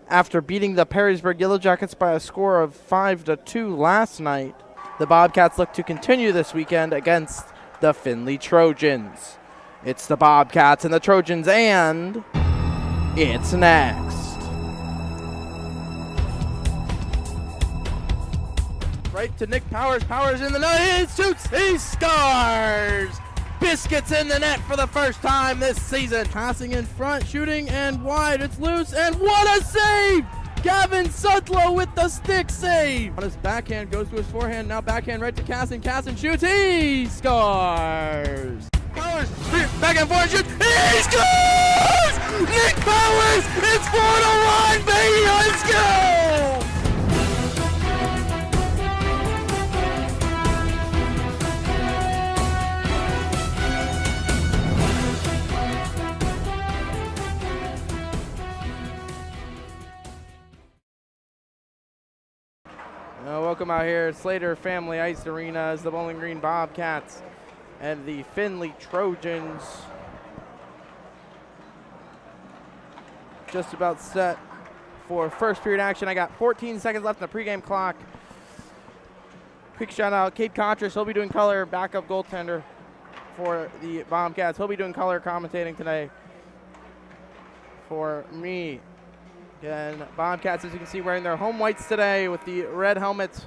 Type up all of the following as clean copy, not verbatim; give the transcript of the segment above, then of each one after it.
After beating the Perrysburg Yellow Jackets by a score of 5-2 last night, the Bobcats look to continue this weekend against the Findlay Trojans. It's the Bobcats and the Trojans, and it's next. Right to Nick Powers. Powers in the net. He shoots. He scores. Biscuits in the net for the first time this season. Passing in front, shooting, and wide. It's loose, and what a save! Gavin Sudlow with the stick save. On his backhand, goes to his forehand. Now backhand right to Casson. Casson shoots. He scores. Powers, back and forth, shoots. He scores! Nick Powers! It's 4-1, baby! Let's go! Welcome out here at Slater Family Ice Arena as the Bowling Green Bobcats and the Findlay Trojans just about set for first period action. I got 14 seconds left in the pregame clock. Quick shout out, Cade Contras. He'll be doing color, backup goaltender for the Bobcats. He'll be doing color commentating today for me. And Bobcats, as you can see, wearing their home whites today with the red helmets,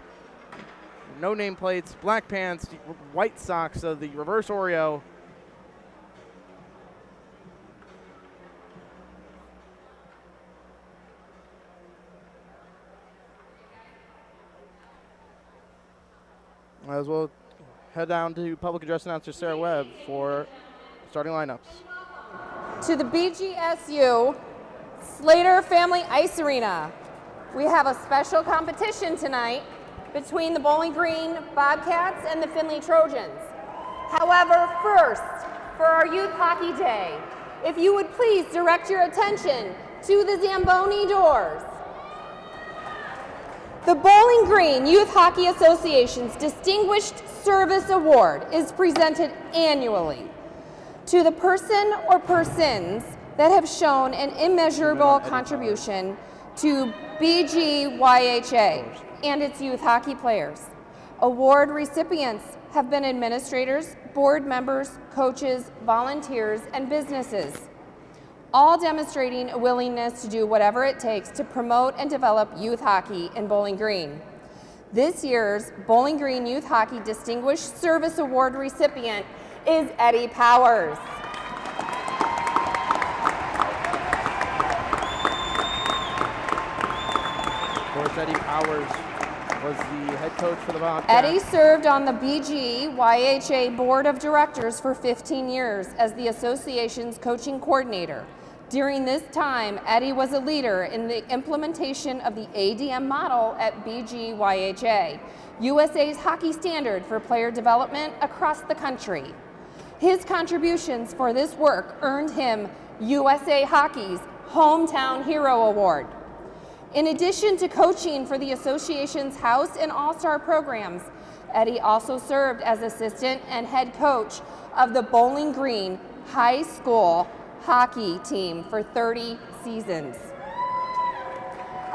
no name plates, black pants, white socks of the reverse Oreo. As well, head down to public address announcer Sarah Webb for starting lineups. To the BGSU Slater Family Ice Arena. We have a special competition tonight between the Bowling Green Bobcats and the Findlay Trojans. However, first, for our Youth Hockey Day, if you would please direct your attention to the Zamboni doors. The Bowling Green Youth Hockey Association's Distinguished Service Award is presented annually to the person or persons that have shown an immeasurable contribution to BGYHA and its youth hockey players. Award recipients have been administrators, board members, coaches, volunteers, and businesses, all demonstrating a willingness to do whatever it takes to promote and develop youth hockey in Bowling Green. This year's Bowling Green Youth Hockey Distinguished Service Award recipient is Eddie Powers. Eddie Powers was the head coach for the Bobcats. Eddie served on the BGYHA Board of Directors for 15 years as the association's coaching coordinator. During this time, Eddie was a leader in the implementation of the ADM model at BGYHA, USA's hockey standard for player development across the country. His contributions for this work earned him USA Hockey's Hometown Hero Award. In addition to coaching for the association's House and All-Star programs, Eddie also served as assistant and head coach of the Bowling Green High School hockey team for 30 seasons.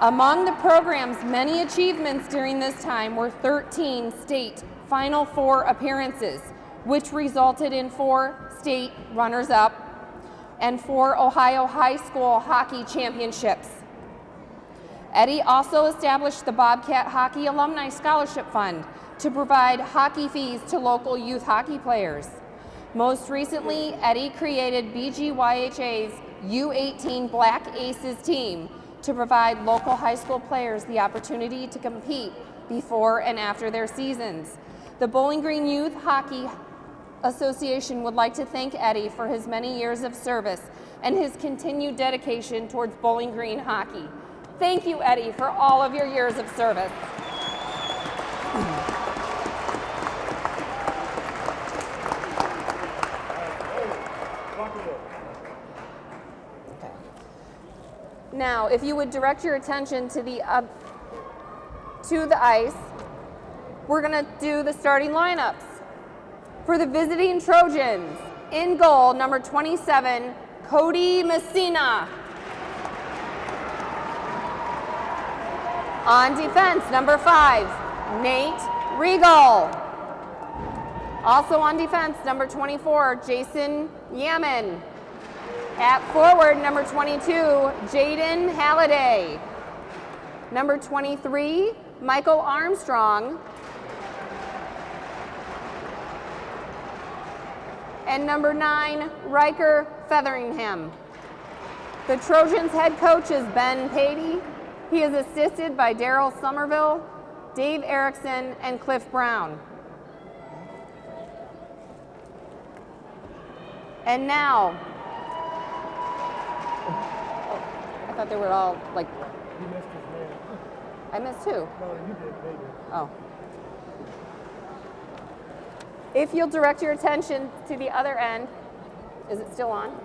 Among the program's many achievements during this time were 13 state Final Four appearances, which resulted in 4 state runners-up and 4 Ohio high school hockey championships. Eddie also established the Bobcat Hockey Alumni Scholarship Fund to provide hockey fees to local youth hockey players. Most recently, Eddie created BGYHA's U18 Black Aces team to provide local high school players the opportunity to compete before and after their seasons. The Bowling Green Youth Hockey Association would like to thank Eddie for his many years of service and his continued dedication towards Bowling Green hockey. Thank you, Eddie, for all of your years of service. Okay. Now, if you would direct your attention to the ice, we're going to do the starting lineups. For the visiting Trojans, in goal, number 27, Cody Messina. On defense, number 5, Nate Regal. Also on defense, number 24, Jason Yaman. At forward, number 22, Jaden Halliday. Number 23, Michael Armstrong. And number 9, Riker Featheringham. The Trojans head coach is Ben Patey. He is assisted by Daryl Somerville, Dave Erickson, and Cliff Brown. And now, I thought they were all like. You missed his name. I missed who? No, you did, they did. Oh. If you'll direct your attention to the other end, is it still on?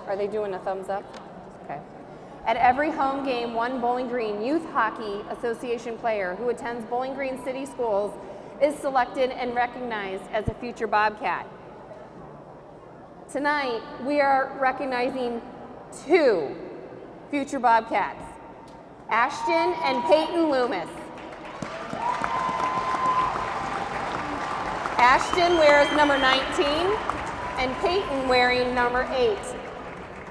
Are they doing a thumbs up? Okay. At every home game, one Bowling Green Youth Hockey Association player who attends Bowling Green City Schools is selected and recognized as a future Bobcat. Tonight, we are recognizing 2 future Bobcats, Ashton and Peyton Loomis. Ashton wears number 19 and Peyton wearing number 8.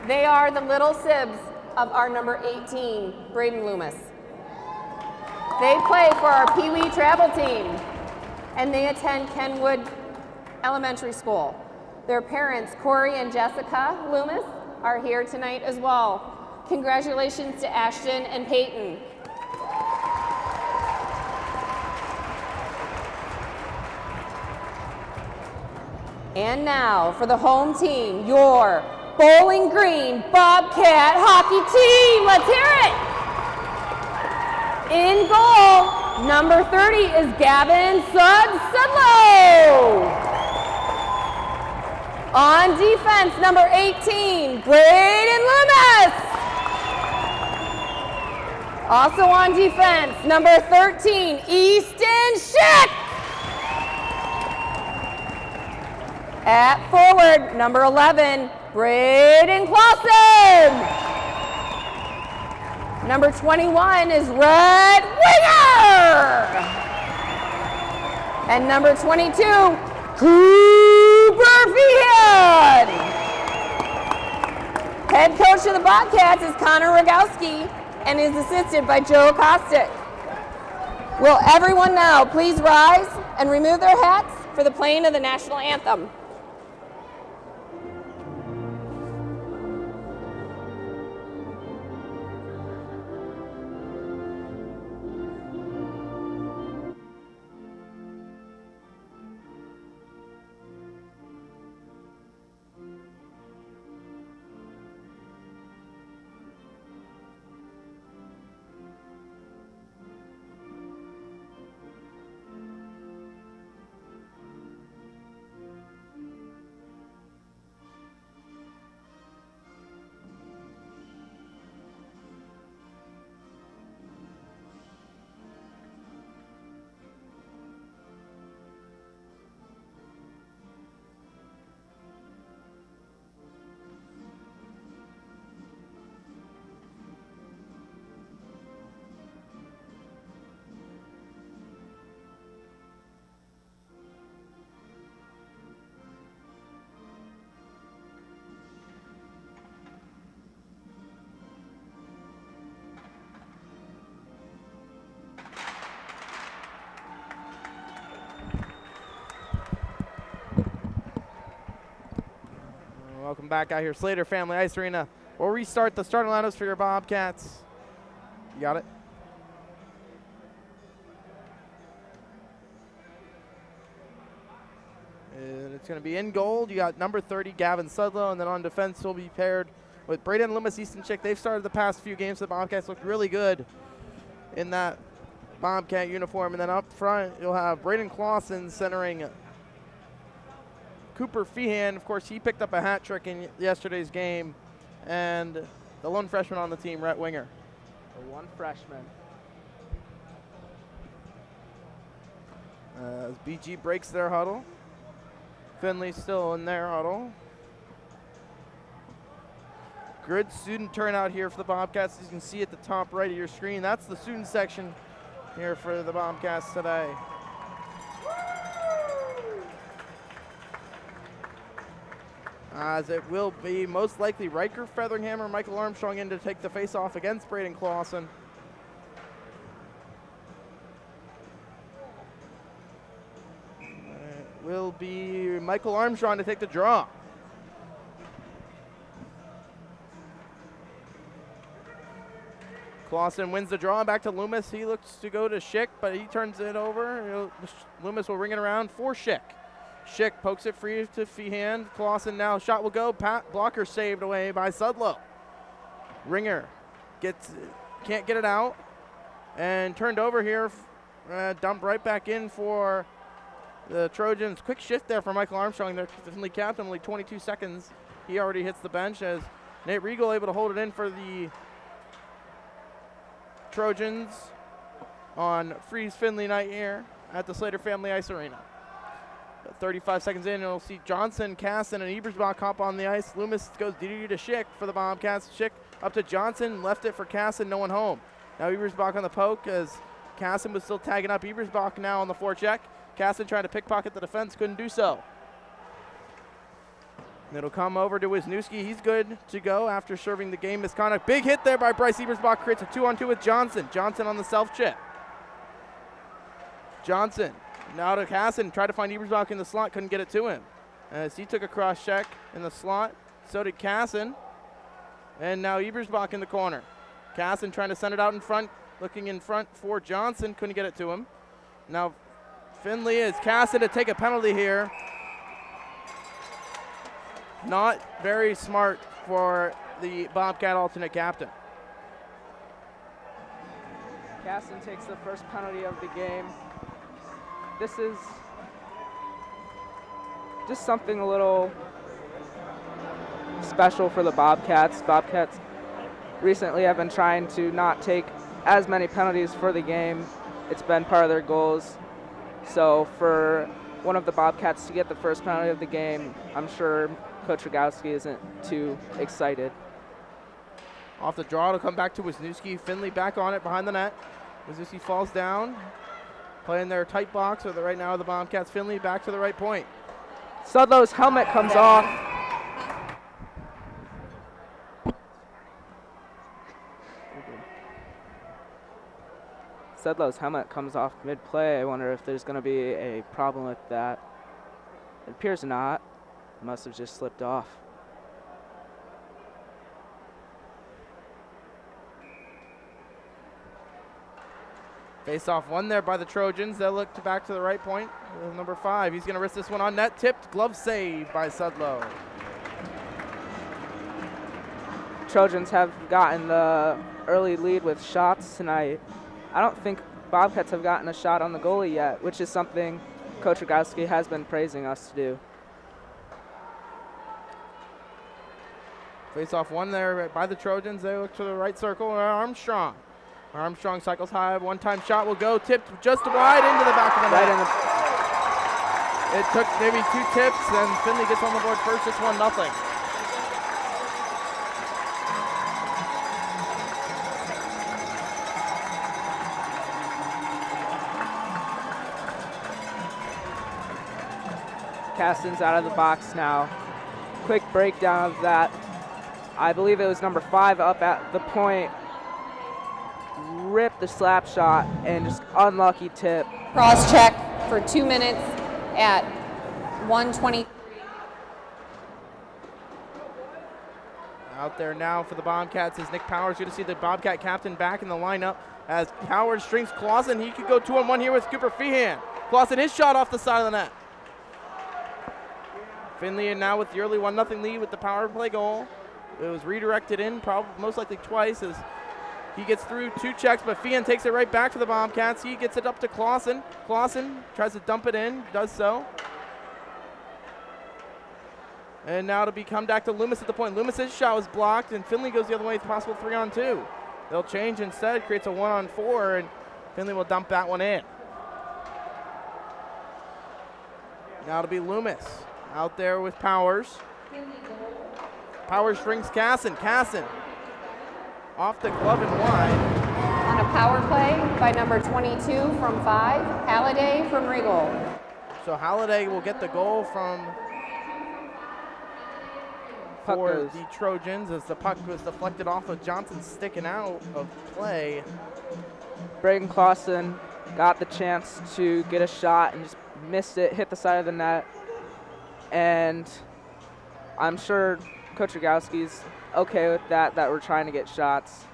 They are the little sibs of our number 18, Braden Loomis. They play for our Pee Wee travel team, and they attend Kenwood Elementary School. Their parents, Corey and Jessica Loomis, are here tonight as well. Congratulations to Ashton and Peyton. And now for the home team, your Bowling Green Bobcat hockey team. Let's hear it. In goal, number 30 is Gavin Sudlow. On defense, number 18, Braden Loomis. Also on defense, number 13, Easton Schick. At forward, number 11, Braden Clausen. Number 21 is Red Winger. And number 22, Cooper Feehan. Head coach of the Bobcats is Connor Rogowski and is assisted by Joe Kostick. Will everyone now please rise and remove their hats for the playing of the national anthem? Welcome back out here, Slater Family Ice Arena. We'll restart the starting lineups for your Bobcats. You got it? And it's going to be in goal. You got number 30, Gavin Sudlow, and then on defense will be paired with Braden Loomis, Easton Schick. They've started the past few games. The Bobcats looked really good in that Bobcat uniform. And then up front, you'll have Braden Clausen centering Cooper Feehan. Of course, he picked up a hat trick in yesterday's game. And the lone freshman on the team, Rhett Winger. The one freshman. As BG breaks their huddle. Findlay still in their huddle. Good student turnout here for the Bobcats. As you can see at the top right of your screen, that's the student section here for the Bobcats today. As it will be most likely Riker Featheringham or Michael Armstrong in to take the face-off against Braden Clausen. It will be Michael Armstrong to take the draw. Clausen wins the draw, back to Loomis. He looks to go to Schick, but he turns it over. Loomis will ring it around for Schick. Schick pokes it free to Feehan. Clausen now, shot will go. Blocker saved away by Sudlow. Ringer can't get it out. And turned over here, dumped right back in for the Trojans. Quick shift there for Michael Armstrong, their Findlay captain, only 22 seconds. He already hits the bench as Nate Regal able to hold it in for the Trojans on Freeze Findlay night here at the Slater Family Ice Arena. 35 seconds in, you'll see Johnson, Casson, and Ebersbach hop on the ice. Loomis goes DD to Schick for the Bobcats. Schick up to Johnson, left it for Casson, no one home. Now Ebersbach on the poke as Casson was still tagging up. Ebersbach now on the forecheck. Casson trying to pickpocket the defense, couldn't do so. It'll come over to Wisniewski. He's good to go after serving the game misconduct. Big hit there by Bryce Ebersbach, creates a 2-on-2 with Johnson. Johnson on the self-chip. Johnson now to Casson, tried to find Ebersbach in the slot, couldn't get it to him. As he took a cross check in the slot, so did Casson. And now Ebersbach in the corner. Casson trying to send it out in front, looking in front for Johnson, couldn't get it to him. Now Findlay is Casson to take a penalty here. Not very smart for the Bobcat alternate captain. Casson takes the first penalty of the game. This is just something a little special for the Bobcats. Bobcats recently have been trying to not take as many penalties for the game. It's been part of their goals. So for one of the Bobcats to get the first penalty of the game, I'm sure Coach Rogowski isn't too excited. Off the draw, it'll come back to Wisniewski. Findlay back on it behind the net. Wisniewski falls down. Playing their tight box right now, the Bobcats. Findlay back to the right point. Sudlow's helmet comes off. Sudlow's helmet comes off mid-play. I wonder if there's going to be a problem with that. It appears not. It must have just slipped off. Face-off won there by the Trojans. They'll look back to the right point. Number 5, he's going to risk this one on net. Tipped, glove save by Sudlow. Trojans have gotten the early lead with shots tonight. I don't think Bobcats have gotten a shot on the goalie yet, which is something Coach Rogowski has been praising us to do. Face-off won there by the Trojans. They look to the right circle. Armstrong. Armstrong cycles high. One-time shot will go. Tipped just wide into the back of the net. It took maybe 2 tips, and Findlay gets on the board first. It's 1-0. Caston's out of the box now. Quick breakdown of that. I believe it was number 5 up at the point. Ripped the slap shot and just unlucky tip. Cross check for 2 minutes at 1:20. Out there now for the Bobcats is Nick Powers. Good to see the Bobcat captain back in the lineup as Powers strings Clausen. He could go 2-on-1 here with Cooper Feehan. Clausen, his shot off the side of the net. Findlay now with the early 1-0 lead with the power play goal. It was redirected in, probably most likely twice as he gets through 2 checks, but Feehan takes it right back to the Bobcats. He gets it up to Clausen. Clausen tries to dump it in, does so. And now to come back to Loomis at the point. Loomis's shot was blocked, and Findlay goes the other way. It's possible 3-on-2. They'll change instead, creates a 1-on-4, and Findlay will dump that one in. Now to be Loomis out there with Powers. Power strings Casson. Casson off the glove and wide. On a power play by number 22 from 5, Halliday from Regal. So Halliday will get the goal for the Trojans as the puck was deflected off of Johnson sticking out of play. Braden Clausen got the chance to get a shot and just missed it, hit the side of the net. And I'm sure Coach Rogowski's okay with that we're trying to get shots.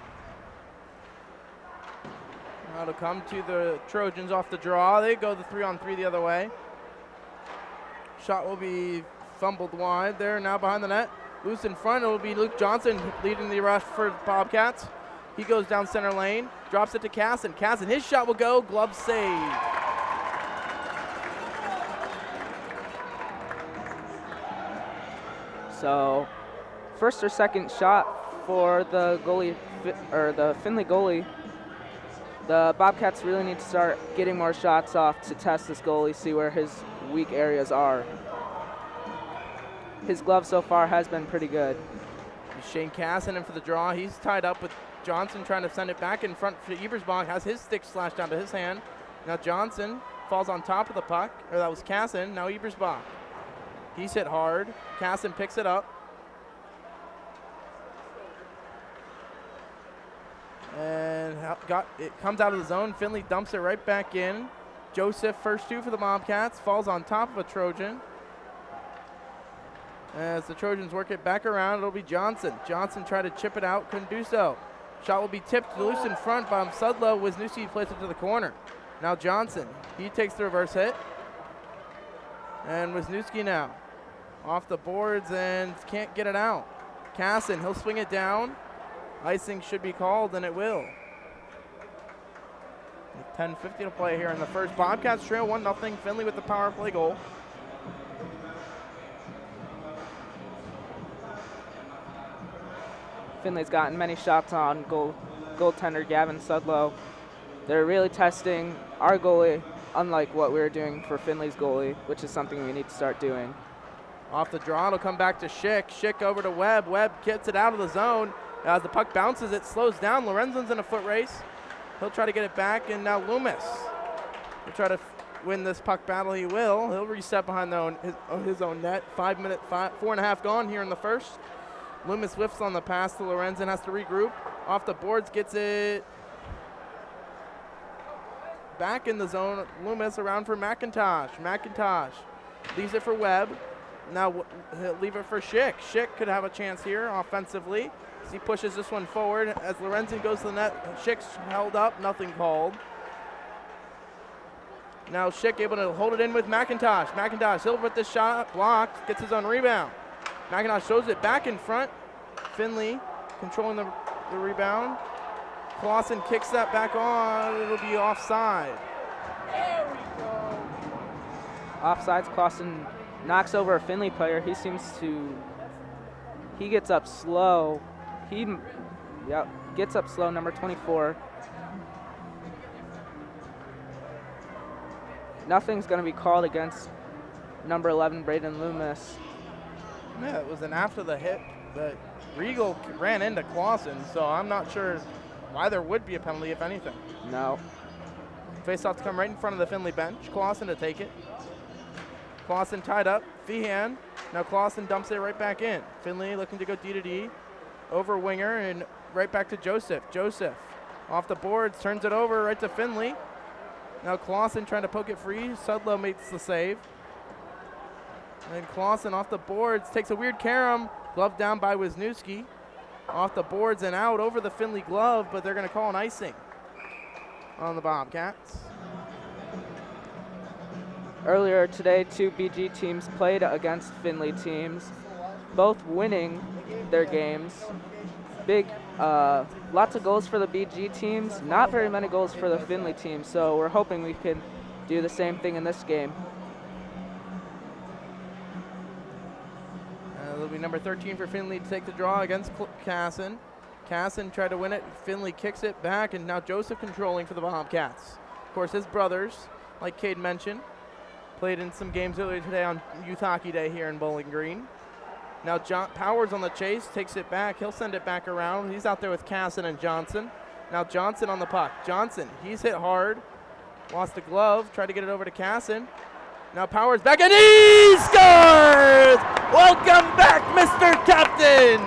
Now to come to the Trojans off the draw. They go the 3-on-3 the other way. Shot will be fumbled wide there, now behind the net. Loose in front, it will be Luke Johnson leading the rush for Bobcats. He goes down center lane, drops it to Casson. Casson, his shot will go, glove save. So, first or second shot for the goalie, or the Findlay goalie. The Bobcats really need to start getting more shots off to test this goalie, see where his weak areas are. His glove so far has been pretty good. Shane Casson in for the draw. He's tied up with Johnson trying to send it back in front for Ebersbach. Has his stick slashed down to his hand. Now Johnson falls on top of the puck. Or that was Casson. Now Ebersbach. He's hit hard. Casson picks it up. And it comes out of the zone. Findlay dumps it right back in. Joseph, first two for the Bobcats, falls on top of a Trojan. As the Trojans work it back around, it'll be Johnson. Johnson tried to chip it out, couldn't do so. Shot will be tipped loose in front by Sudlow. Wisniewski plays it to the corner. Now Johnson, he takes the reverse hit. And Wisniewski now off the boards and can't get it out. Casson, he'll swing it down. Icing should be called, and it will. 10:50 to play here in the first. Bobcats trail 1-0. Findlay with the power play goal. Findlay's gotten many shots on goaltender Gavin Sudlow. They're really testing our goalie, unlike what we were doing for Findlay's goalie, which is something we need to start doing. Off the draw, it'll come back to Schick. Schick over to Webb. Webb gets it out of the zone. As the puck bounces, it slows down. Lorenzen's in a foot race. He'll try to get it back, and now Loomis will try to win this puck battle. He will. He'll reset behind his own net. 4.5 gone here in the first. Loomis whiffs on the pass to Lorenzen, has to regroup. Off the boards, gets it back in the zone. Loomis around for McIntosh. McIntosh leaves it for Webb. Now he'll leave it for Schick. Schick could have a chance here offensively. As he pushes this one forward. As Lorenzen goes to the net, Schick's held up, nothing called. Now Schick able to hold it in with McIntosh. McIntosh, he'll put this shot, blocked, gets his own rebound. McIntosh shows it back in front. Finlay controlling the rebound. Clausen kicks that back on. It'll be offside. There we go. Offsides, Clausen knocks over a Findlay player. He gets up slow. Gets up slow, number 24. Nothing's going to be called against number 11, Braden Loomis. Yeah, it was an after the hit, but Regal ran into Clausen, so I'm not sure why there would be a penalty, if anything. No. Face-off to come right in front of the Findlay bench. Clausen to take it. Clausen tied up. Feehan. Now Clausen dumps it right back in. Findlay looking to go D-to-D. Over winger and right back to Joseph. Joseph off the boards, turns it over right to Findlay. Now Clausen trying to poke it free. Sudlow makes the save. And Clausen off the boards, takes a weird carom. Glove down by Wisniewski. Off the boards and out over the Findlay glove, but they're going to call an icing on the Bobcats. Earlier today, two BG teams played against Findlay teams, both winning their games. Lots of goals for the BG teams, not very many goals for the Findlay team, so we're hoping we can do the same thing in this game. It'll be number 13 for Findlay to take the draw against Casson. Casson tried to win it. Findlay kicks it back, and now Joseph controlling for the Bobcats. Of course, his brothers, like Cade mentioned, played in some games earlier today on Youth Hockey Day here in Bowling Green. Now Powers on the chase, takes it back. He'll send it back around. He's out there with Casson and Johnson. Now Johnson on the puck. Johnson, he's hit hard. Lost a glove, tried to get it over to Casson. Now Powers back and he scores! Welcome back, Mr. Captain!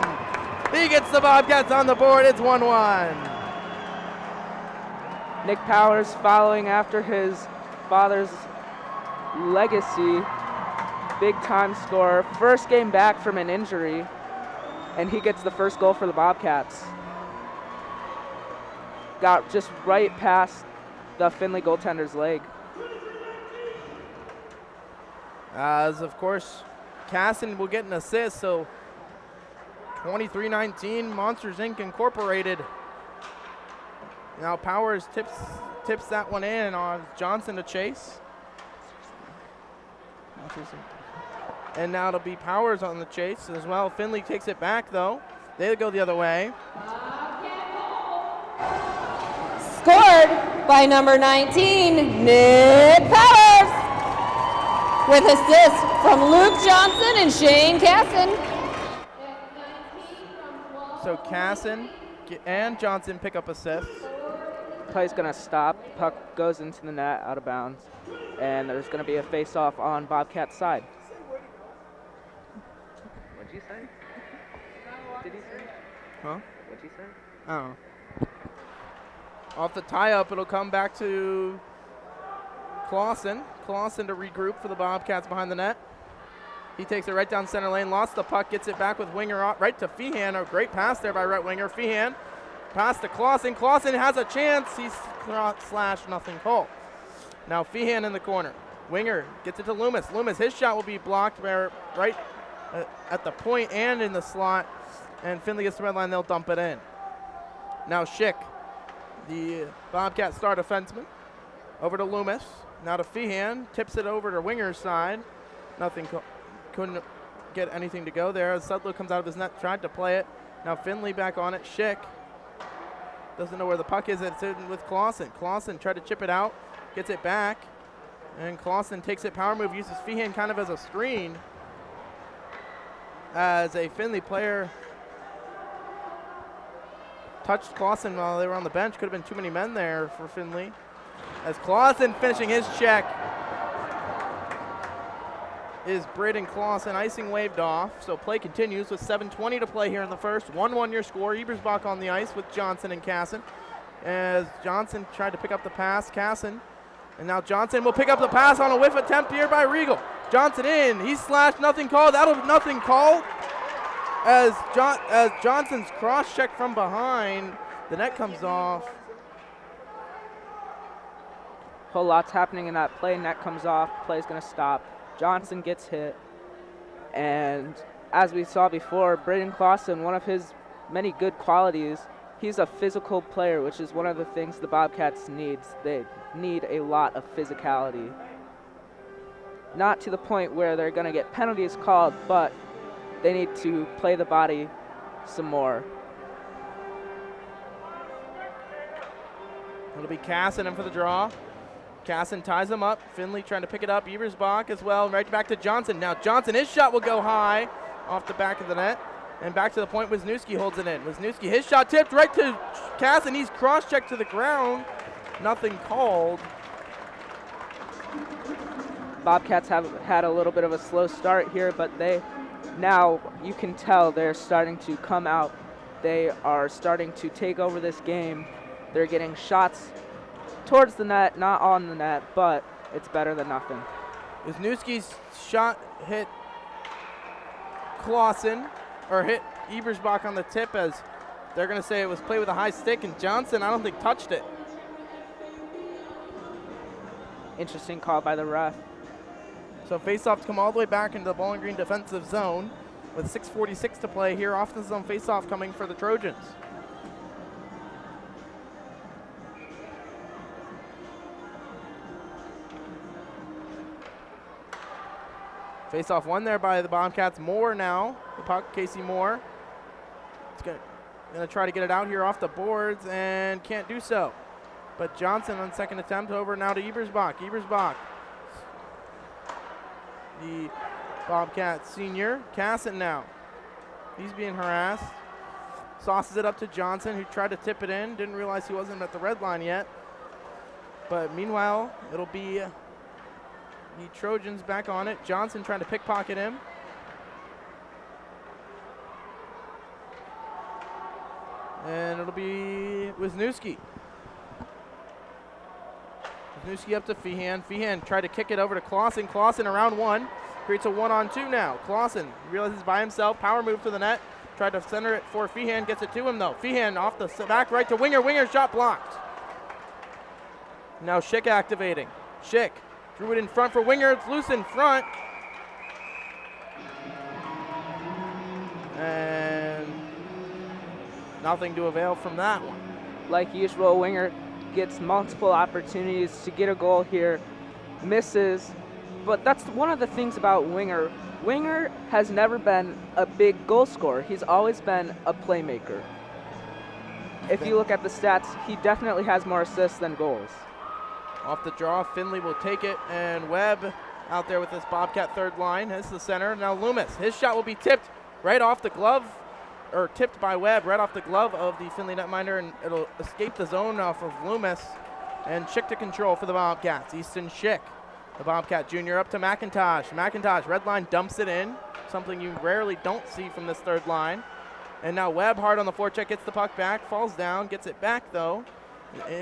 He gets the Bobcats on the board. It's 1-1. Nick Powers following after his father's legacy, big-time scorer. First game back from an injury, and he gets the first goal for the Bobcats. Got just right past the Findlay goaltender's leg. As, of course, Casson will get an assist, so 23-19, Monsters Inc. Incorporated. Now Powers tips that one in on Johnson to chase. And now it'll be Powers on the chase as well. Findlay takes it back, though. They go the other way. Scored by number 19, Nick Powers, with assists from Luke Johnson and Shane Casson. So Casson and Johnson pick up assists. Play's gonna stop. Puck goes into the net, out of bounds, and there's gonna be a face-off on Bobcat's side. What'd you say? Did he say? Huh? What'd you say? Oh. Off the tie-up, it'll come back to Clausen. Clausen to regroup for the Bobcats behind the net. He takes it right down center lane, lost the puck, gets it back with winger right to Feehan. A great pass there by right winger. Feehan pass to Clausen. Clausen has a chance. He's slashed, nothing called. Now Feehan in the corner. Winger gets it to Loomis. Loomis, his shot will be blocked right at the point and in the slot. And Findlay gets the red line, they'll dump it in. Now Schick, the Bobcat star defenseman, over to Loomis. Now to Feehan, tips it over to winger's side. Nothing, couldn't get anything to go there. As Sudlow comes out of his net, tried to play it. Now Findlay back on it. Schick doesn't know where the puck is. It's in with Clausen. Clausen tried to chip it out, gets it back, and Clausen takes it, power move, uses Feehan kind of as a screen. As a Findlay player touched Clausen while they were on the bench. Could have been too many men there for Findlay. As Clausen finishing his check is Braden Clausen, icing waved off. So play continues with 7:20 to play here in the first. 1-1 your score. Ebersbach on the ice with Johnson and Casson. As Johnson tried to pick up the pass, Casson. And now Johnson will pick up the pass on a whiff attempt here by Regal. Johnson in, he's slashed, nothing called. That'll nothing called. As Johnson's cross check from behind, the net comes off. Whole lot's happening in that play. Net comes off. Play's gonna stop. Johnson gets hit, and as we saw before, Braden Clausen, one of his many good qualities, he's a physical player, which is one of the things the Bobcats needs. They need a lot of physicality. Not to the point where they're gonna get penalties called, but they need to play the body some more. It'll be Casson in for the draw. Casson ties him up. Findlay trying to pick it up. Ebersbach as well. Right back to Johnson. Now Johnson, his shot will go high off the back of the net. And back to the point, Wisniewski holds it in. Wisniewski, his shot tipped right to Casson. He's cross-checked to the ground. Nothing called. Bobcats have had a little bit of a slow start here, but now you can tell they're starting to come out. They are starting to take over this game. They're getting shots towards the net, not on the net, but it's better than nothing. Wisniewski's shot hit Clausen, or hit Ebersbach on the tip, as they're going to say it was played with a high stick, and Johnson, I don't think, touched it. Interesting call by the ref. So faceoffs come all the way back into the Bowling Green defensive zone with 6:46 to play here. Off the zone faceoff coming for the Trojans. Face-off won there by the Bobcats. Moore now, the puck, Casey Moore. It's gonna try to get it out here off the boards and can't do so. But Johnson on second attempt, over now to Ebersbach. Ebersbach, the Bobcat senior. Casson now. He's being harassed. Sauces it up to Johnson, who tried to tip it in. Didn't realize he wasn't at the red line yet. But meanwhile, it'll be the Trojans back on it. Johnson trying to pickpocket him. And it'll be Wisniewski. Wisniewski up to Feehan. Feehan tried to kick it over to Clausen. Clausen around one. Creates a 1-on-2 now. Clausen realizes by himself. Power move to the net. Tried to center it for Feehan. Gets it to him though. Feehan off the back right to Winger. Winger shot blocked. Now Schick activating. Schick threw it in front for Winger. It's loose in front. And nothing to avail from that one. Like usual, Winger gets multiple opportunities to get a goal here, misses. But that's one of the things about Winger. Winger has never been a big goal scorer. He's always been a playmaker. If you look at the stats, he definitely has more assists than goals. Off the draw, Findlay will take it, and Webb out there with this Bobcat third line. That's the center. Now Loomis, his shot will be tipped right off the glove, or tipped by Webb right off the glove of the Findlay netminder, and it'll escape the zone off of Loomis. And Schick to control for the Bobcats. Easton Schick, the Bobcat junior, up to McIntosh. McIntosh, red line, dumps it in, something you rarely don't see from this third line. And now Webb hard on the forecheck, gets the puck back, falls down, gets it back though.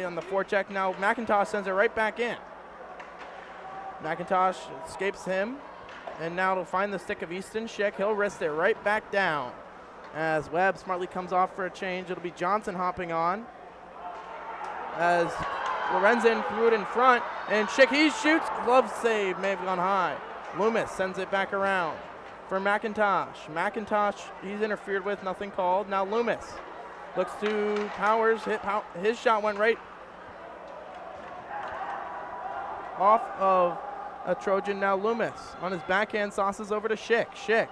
On the forecheck now, McIntosh sends it right back in. McIntosh escapes him, and now to find the stick of Easton Schick. He'll wrist it right back down. As Webb smartly comes off for a change, it'll be Johnson hopping on. As Lorenzen threw it in front, and Schick, he shoots, glove save, may have gone high. Loomis sends it back around for McIntosh. McIntosh, he's interfered with, nothing called. Now Loomis looks to Powers, his shot went right off of a Trojan. Now Loomis on his backhand sauces over to Schick. Schick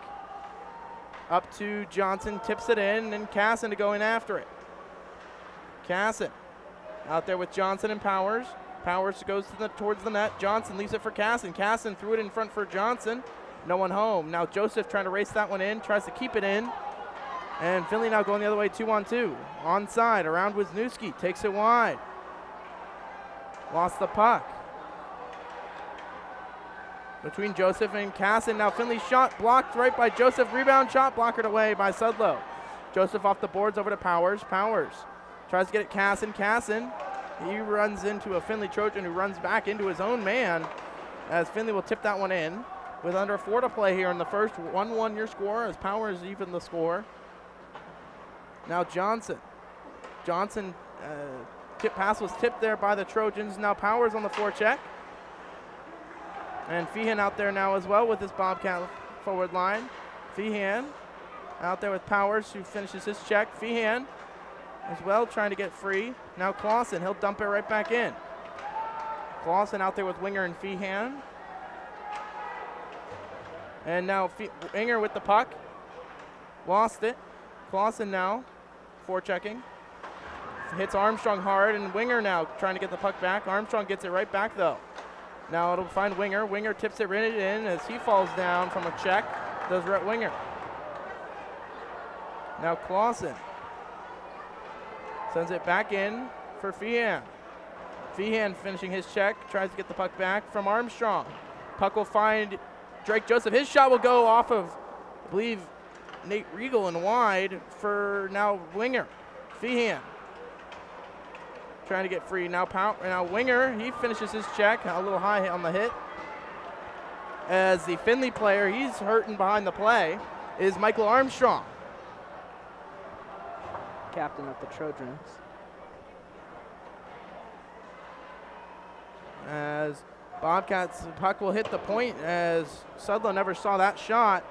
up to Johnson, tips it in, and Casson to go in after it. Casson out there with Johnson and Powers. Powers goes to towards the net. Johnson leaves it for Casson. Casson threw it in front for Johnson. No one home. Now Joseph trying to race that one in, tries to keep it in. And Findlay now going the other way, 2-on-2. Onside, around Wisniewski, takes it wide. Lost the puck. Between Joseph and Casson. Now Findlay shot blocked right by Joseph. Rebound shot blockered away by Sudlow. Joseph off the boards over to Powers. Powers tries to get it Casson. Casson, he runs into a Findlay Trojan who runs back into his own man, as Findlay will tip that one in. With under 4 to play here in the first, 1-1 your score as Powers even the score. Now Johnson. Johnson, tip pass was tipped there by the Trojans. Now Powers on the forecheck. And Feehan out there now as well with his Bobcat forward line. Feehan out there with Powers, who finishes his check. Feehan as well trying to get free. Now Clausen, he'll dump it right back in. Clausen out there with Winger and Feehan. And now Winger with the puck. Lost it. Clausen now forechecking. Hits Armstrong hard, and Winger now trying to get the puck back. Armstrong gets it right back though. Now it'll find Winger. Winger tips it right in as he falls down from a check. Does Rhett Winger. Now Clausen sends it back in for Feehan. Feehan finishing his check, tries to get the puck back from Armstrong. Puck will find Drake Joseph. His shot will go off of, I believe, Nate Regal and wide for now Winger. Feehan trying to get free. Now Winger, he finishes his check. A little high on the hit. As the Findlay player, he's hurting behind the play, is Michael Armstrong. Captain of the Trojans. As Bobcats, the puck will hit the point as Sudlow never saw that shot.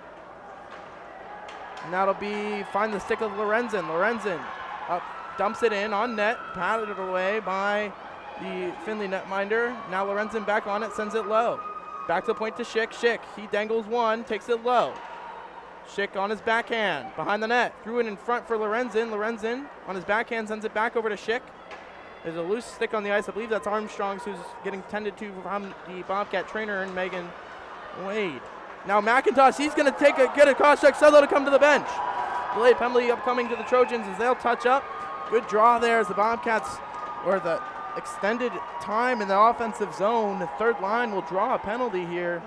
And that'll be, find the stick of Lorenzen. Lorenzen up, dumps it in on net, patted it away by the Findlay netminder. Now Lorenzen back on it, sends it low. Back to the point to Schick. Schick, he dangles one, takes it low. Schick on his backhand, behind the net. Threw it in front for Lorenzen. Lorenzen on his backhand sends it back over to Schick. There's a loose stick on the ice. I believe that's Armstrong's, who's getting tended to from the Bobcat trainer and Megan Wade. Now McIntosh, he's going to get a cross check. Sudlow to come to the bench. Delayed penalty upcoming to the Trojans as they'll touch up. Good draw there as the Bobcats, or the extended time in the offensive zone. The third line will draw a penalty here.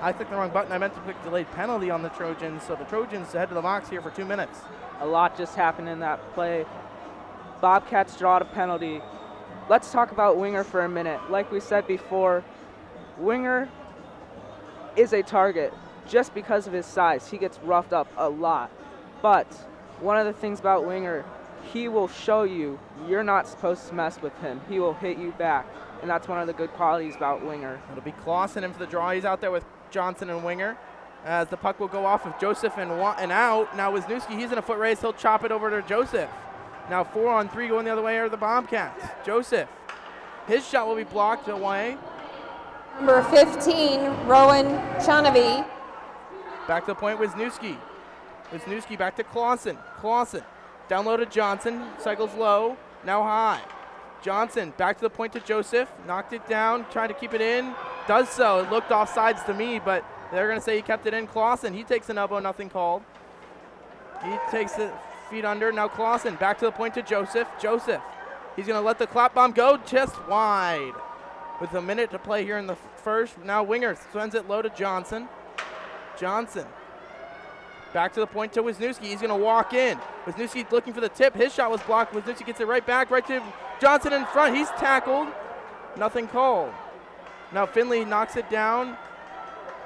I clicked the wrong button. I meant to click delayed penalty on the Trojans. So the Trojans head to the box here for 2 minutes. A lot just happened in that play. Bobcats draw a penalty. Let's talk about Winger for a minute. Like we said before, Winger is a target just because of his size. He gets roughed up a lot. But one of the things about Winger, he will show you you're not supposed to mess with him. He will hit you back. And that's one of the good qualities about Winger. It'll be Clausen in for the draw. He's out there with Johnson and Winger. As the puck will go off of Joseph and out. Now Wisniewski, he's in a foot race. He'll chop it over to Joseph. Now 4-on-3 going the other way are the Bobcats. Joseph, his shot will be blocked away. Number 15, Rowan Chanavy. Back to the point, Wisniewski. Wisniewski back to Clausen. Clausen, down low to Johnson, cycles low, now high. Johnson back to the point to Joseph, knocked it down, trying to keep it in, does so. It looked offsides to me, but they're going to say he kept it in. Clausen, he takes an elbow, nothing called. He takes the feet under. Now Clausen back to the point to Joseph. Joseph, he's going to let the clap bomb go just wide. With a minute to play here in the first, now Winger sends it low to Johnson. Johnson back to the point to Wisniewski. He's going to walk in. Wisniewski looking for the tip. His shot was blocked. Wisniewski gets it right back, right to Johnson in front. He's tackled. Nothing called. Now Findlay knocks it down.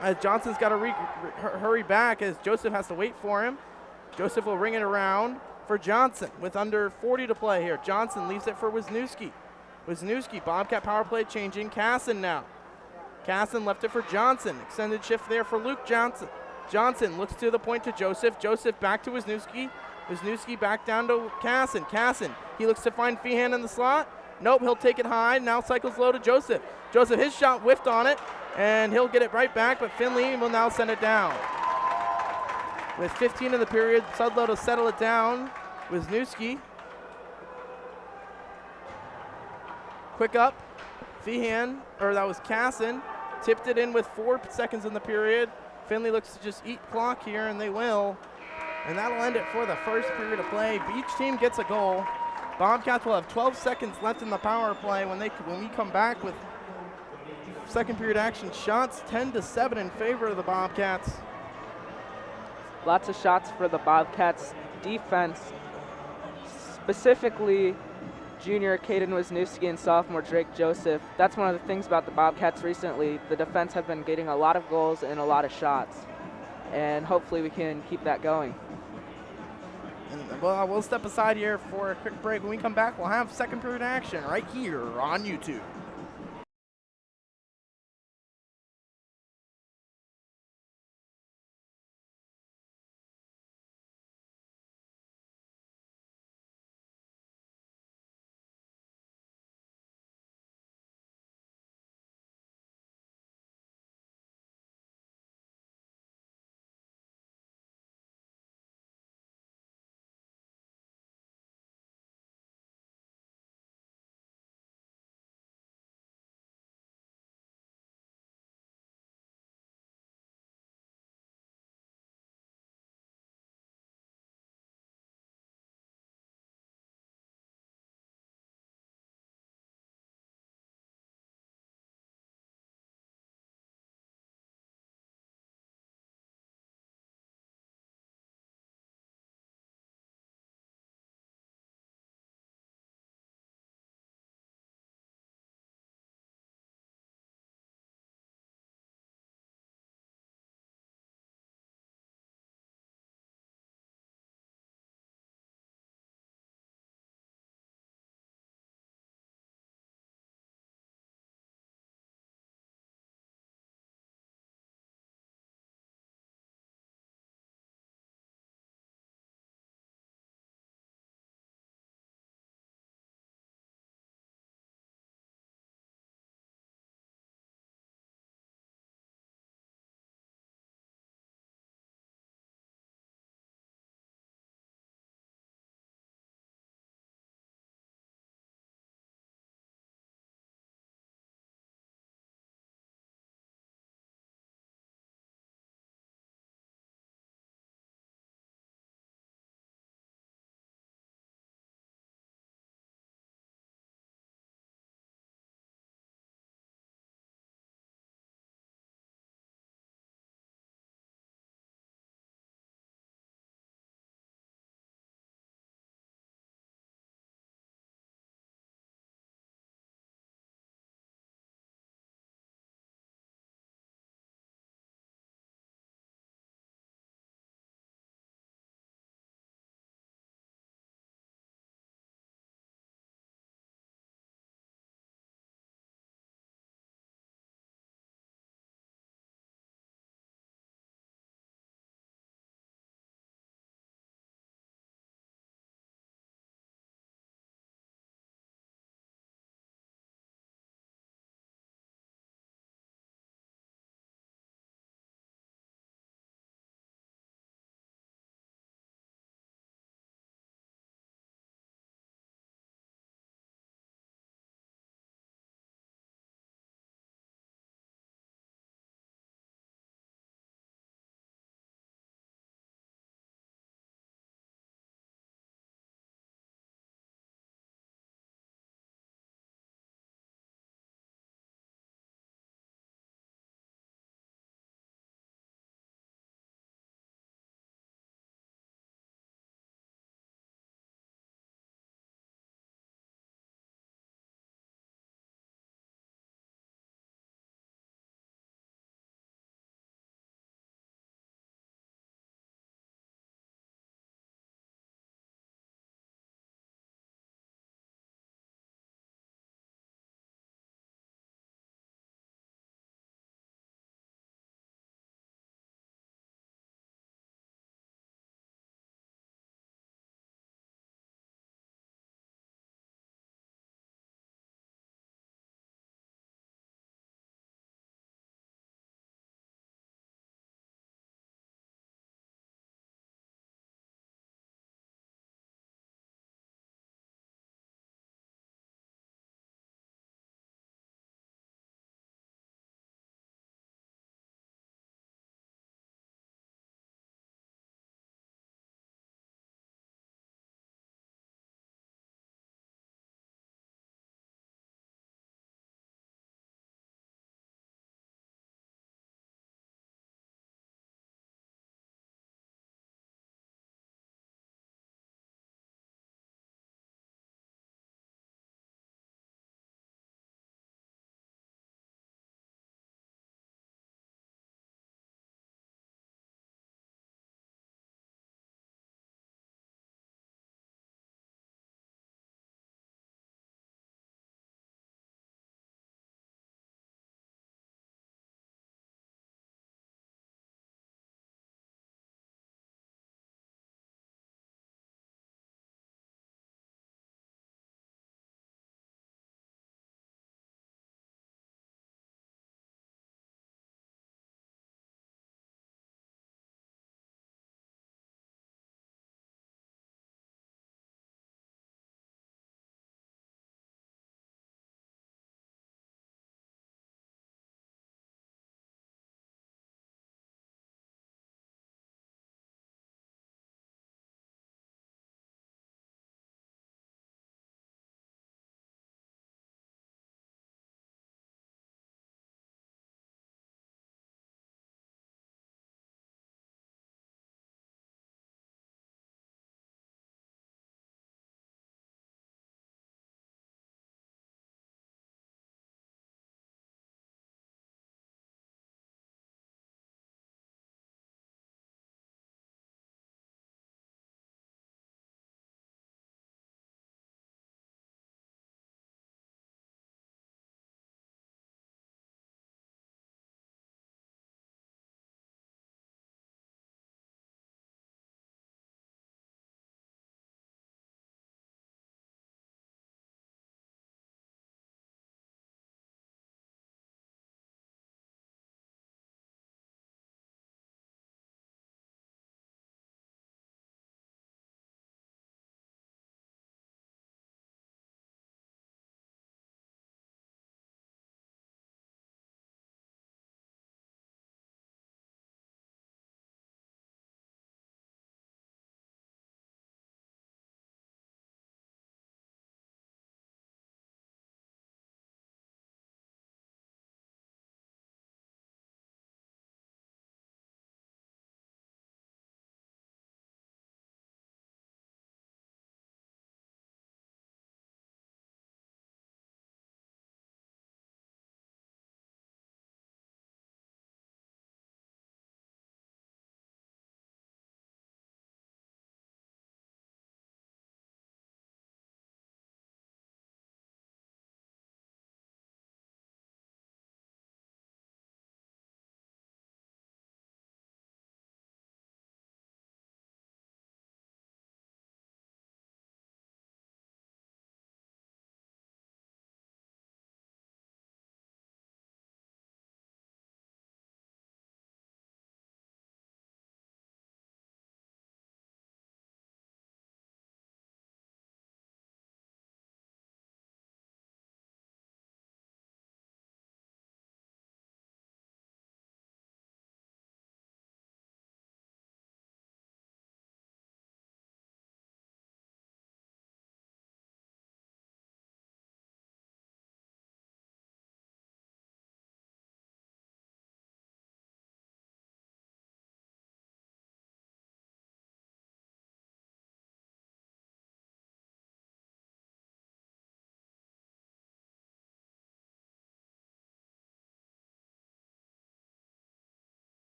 As Johnson's got to hurry back as Joseph has to wait for him. Joseph will ring it around for Johnson with under 40 to play here. Johnson leaves it for Wisniewski. Wisniewski, Bobcat power play changing. Casson now. Casson left it for Johnson. Extended shift there for Luke Johnson. Johnson looks to the point to Joseph. Joseph back to Wisniewski. Wisniewski back down to Casson. Casson, he looks to find Feehan in the slot. Nope, he'll take it high. Now cycles low to Joseph. Joseph, his shot whiffed on it, and he'll get it right back, but Findlay will now send it down. With 15 in the period, Sudlow to settle it down. Wisniewski. Quick up. Feehan, or that was Casson, tipped it in with 4 seconds in the period. Findlay looks to just eat clock here, and they will. And that'll end it for the first period of play. Each team gets a goal. Bobcats will have 12 seconds left in the power play when we come back with second period action. Shots 10-7 in favor of the Bobcats. Lots of shots for the Bobcats defense, specifically junior Caden Wisniewski and sophomore Drake Joseph. That's one of the things about the Bobcats recently. The defense have been getting a lot of goals and a lot of shots, and hopefully we can keep that going. And, well, we'll step aside here for a quick break. When we come back, we'll have second period action right here on YouTube.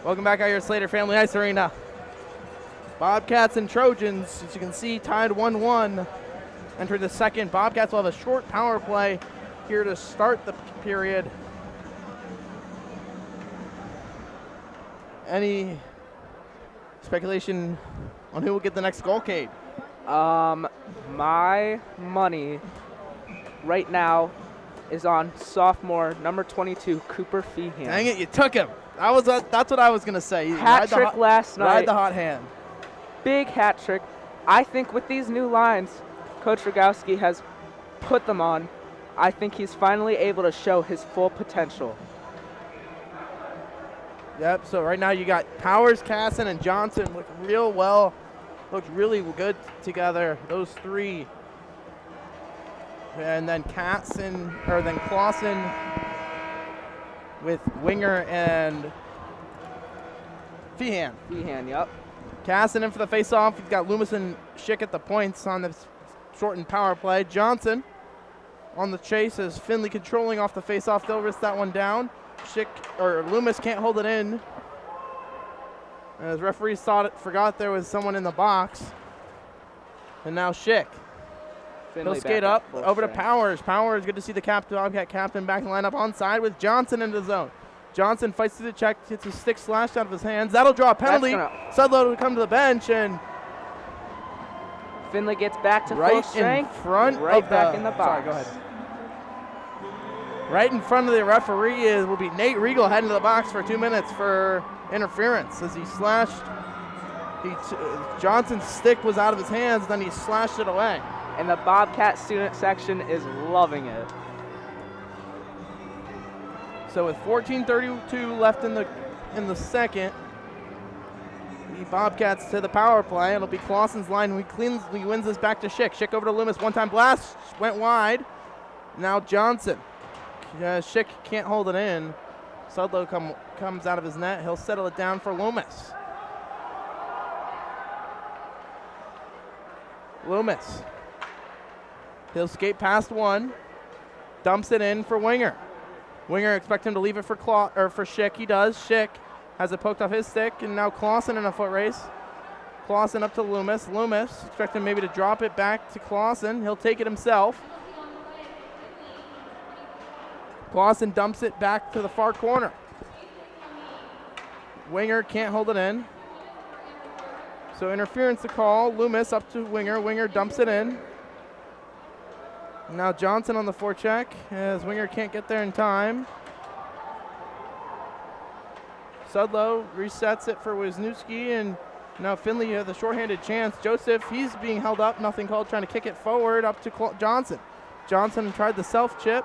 Welcome back out here at Slater Family Ice Arena. Bobcats and Trojans, as you can see, tied 1-1. Enter the second. Bobcats will have a short power play here to start the period. Any speculation on who will get the next goal, Cade? My money right now is on sophomore number 22, Cooper Feehan. Dang it, you took him. That's what I was going to say. Hat trick last night. Ride the hot hand. Big hat trick. I think with these new lines Coach Rogowski has put them on, I think he's finally able to show his full potential. Yep, so right now you got Powers, Casson, and Johnson look real well. Looked really good together, those three. And then Clausen with Winger and Feehan. Feehan, yep. Casson in for the face-off. He's got Loomis and Schick at the points on the shortened power play. Johnson on the chase as Findlay controlling off the face-off. They'll risk that one down. Loomis can't hold it in. As referees forgot there was someone in the box. And now Schick. He'll skate up over to Powers. Powers, good to see the Bobcat captain back in the lineup onside with Johnson into the zone. Johnson fights through the check, gets his stick slashed out of his hands. That'll draw a penalty. Sudlow will come to the bench, and Findlay gets back to right full strength. In front right of back in the box. Sorry, go ahead. Right in front of the referee will be Nate Regal heading to the box for 2 minutes for interference as he slashed. Johnson's stick was out of his hands, then he slashed it away. And the Bobcat student section is loving it. So with 14:32 left in the second, the Bobcats to the power play. It'll be Clausen's line. He wins this back to Schick. Schick over to Loomis. One-time blast. Went wide. Now Johnson. Schick can't hold it in. Sudlow comes out of his net. He'll settle it down for Loomis. Loomis. He'll skate past one. Dumps it in for Winger. Winger expect him to leave it for Schick. He does. Schick has it poked off his stick, and now Clausen in a foot race. Clausen up to Loomis. Loomis expect him maybe to drop it back to Clausen. He'll take it himself. Clausen dumps it back to the far corner. Winger can't hold it in. So interference to call. Loomis up to Winger. Winger dumps it in. Now Johnson on the forecheck as Winger can't get there in time. Sudlow resets it for Wisniewski, and now Findlay has the shorthanded chance. Joseph, he's being held up, nothing called, trying to kick it forward up to Johnson. Johnson tried the self-chip.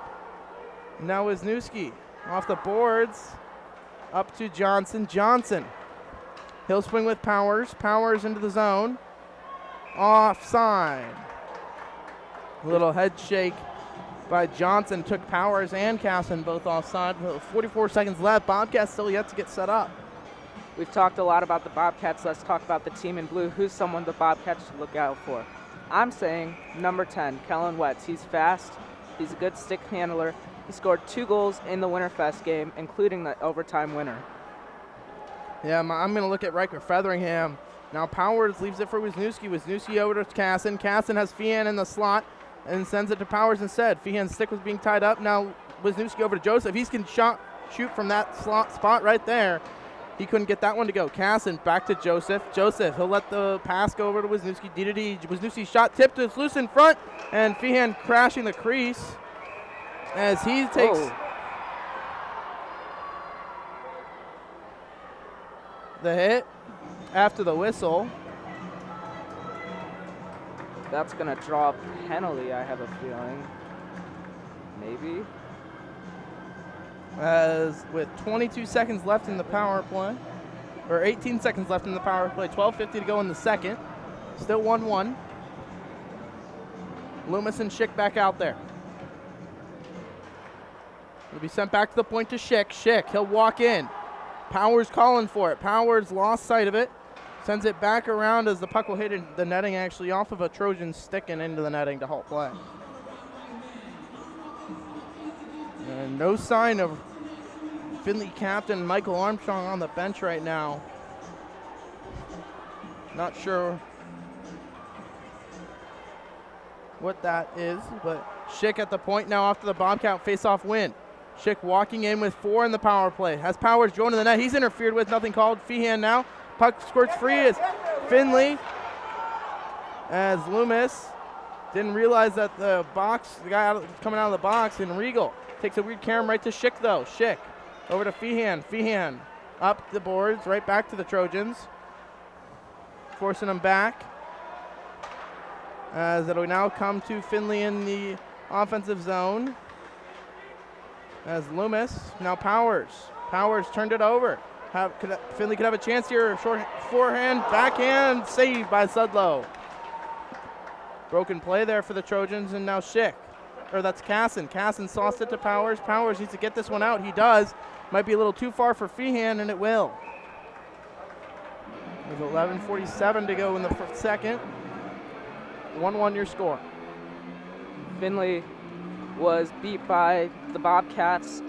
Now Wisniewski off the boards, up to Johnson. Johnson, he'll swing with Powers. Powers into the zone. Offside. Little head shake by Johnson took Powers and Casson both offside. 44 seconds left. Bobcats still yet to get set up. We've talked a lot about the Bobcats. Let's talk about the team in blue. Who's someone the Bobcats should look out for? I'm saying number 10, Kellen Wetz. He's fast. He's a good stick handler. He scored 2 goals in the Winterfest game, including the overtime winner. Yeah, I'm going to look at Riker Featheringham. Now Powers leaves it for Wisniewski. Wisniewski over to Casson. Casson has Feehan in the slot and sends it to Powers instead. Feehan's stick was being tied up. Now Wisniewski over to Joseph. He can shoot from that spot right there. He couldn't get that one to go. Casson back to Joseph. Joseph, he'll let the pass go over to Wisniewski. D-to-D. Wisniewski shot tipped. It's loose in front. And Feehan crashing the crease as he takes the hit after the whistle. That's going to draw a penalty, I have a feeling. Maybe. As with 22 seconds left in the power play, or 18 seconds left in the power play, 12:50 to go in the second. Still 1-1. Loomis and Schick back out there. Will be sent back to the point to Schick. Schick, he'll walk in. Powers calling for it. Powers lost sight of it. Sends it back around as the puck will hit the netting, actually off of a Trojan stick and into the netting to halt play. And no sign of Findlay captain Michael Armstrong on the bench right now. Not sure what that is, but Schick at the point now after the Bobcat face-off win. Schick walking in with 4 in the power play. Has Powers going to the net. He's interfered with, nothing called. Feehan now. Puck squirts free as Findlay. As Loomis didn't realize that the guy coming out of the box, and Regal takes a weird carom right to Schick though. Schick over to Feehan. Feehan up the boards, right back to the Trojans. Forcing them back. As it'll now come to Findlay in the offensive zone. As Loomis, now Powers. Powers turned it over. Findlay could have a chance here. Short forehand, backhand, saved by Sudlow. Broken play there for the Trojans, and now Schick. Or that's Casson. Casson sauced it to Powers. Powers needs to get this one out. He does. Might be a little too far for Feehan, and it will. With 11:47 to go in the second. 1-1 your score. Findlay was beat by the Bobcats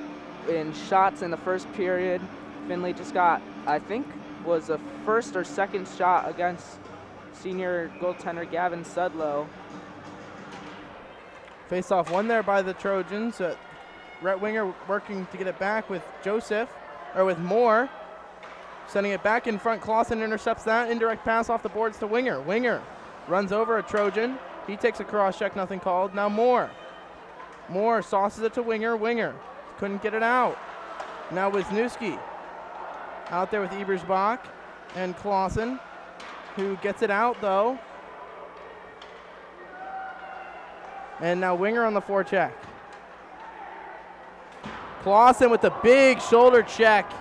in shots in the first period. Findlay just got, I think, was a first or second shot against senior goaltender Gavin Sudlow. Face-off won there by the Trojans. Right winger working to get it back with with Moore. Sending it back in front. Clausen intercepts that. Indirect pass off the boards to Winger. Winger runs over a Trojan. He takes a cross check, nothing called. Now Moore. Moore sauces it to Winger. Winger couldn't get it out. Now Wisniewski out there with Ebersbach and Clausen, who gets it out though. And now Winger on the forecheck. Clausen with the big shoulder check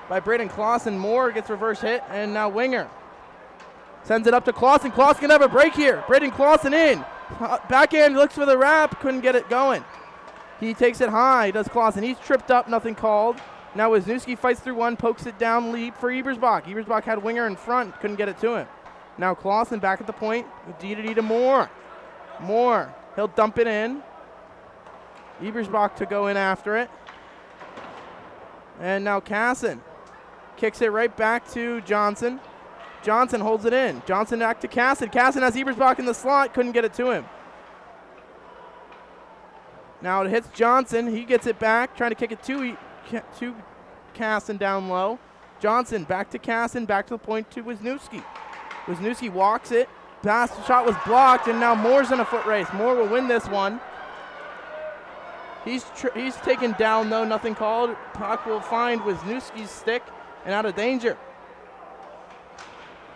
by Braden Clausen. Moore gets reverse hit, and now Winger sends it up to Clausen. Clausen can have a break here. Braden Clausen in. Backhand looks for the wrap, couldn't get it going. He takes it high, does Clausen. He's tripped up, nothing called. Now Wisniewski fights through one, pokes it down, leap for Ebersbach. Ebersbach had Winger in front, couldn't get it to him. Now Clausen back at the point, D to Moore. Moore, he'll dump it in. Ebersbach to go in after it. And now Casson kicks it right back to Johnson. Johnson holds it in. Johnson back to Casson. Casson has Ebersbach in the slot, couldn't get it to him. Now it hits Johnson. He gets it back, trying to kick it to Casson down low. Johnson back to Casson, back to the point to Wisniewski. Wisniewski walks it. Pass shot was blocked, and now Moore's in a foot race. Moore will win this one. He's taken down though, nothing called. Puck will find Wisniewski's stick and out of danger.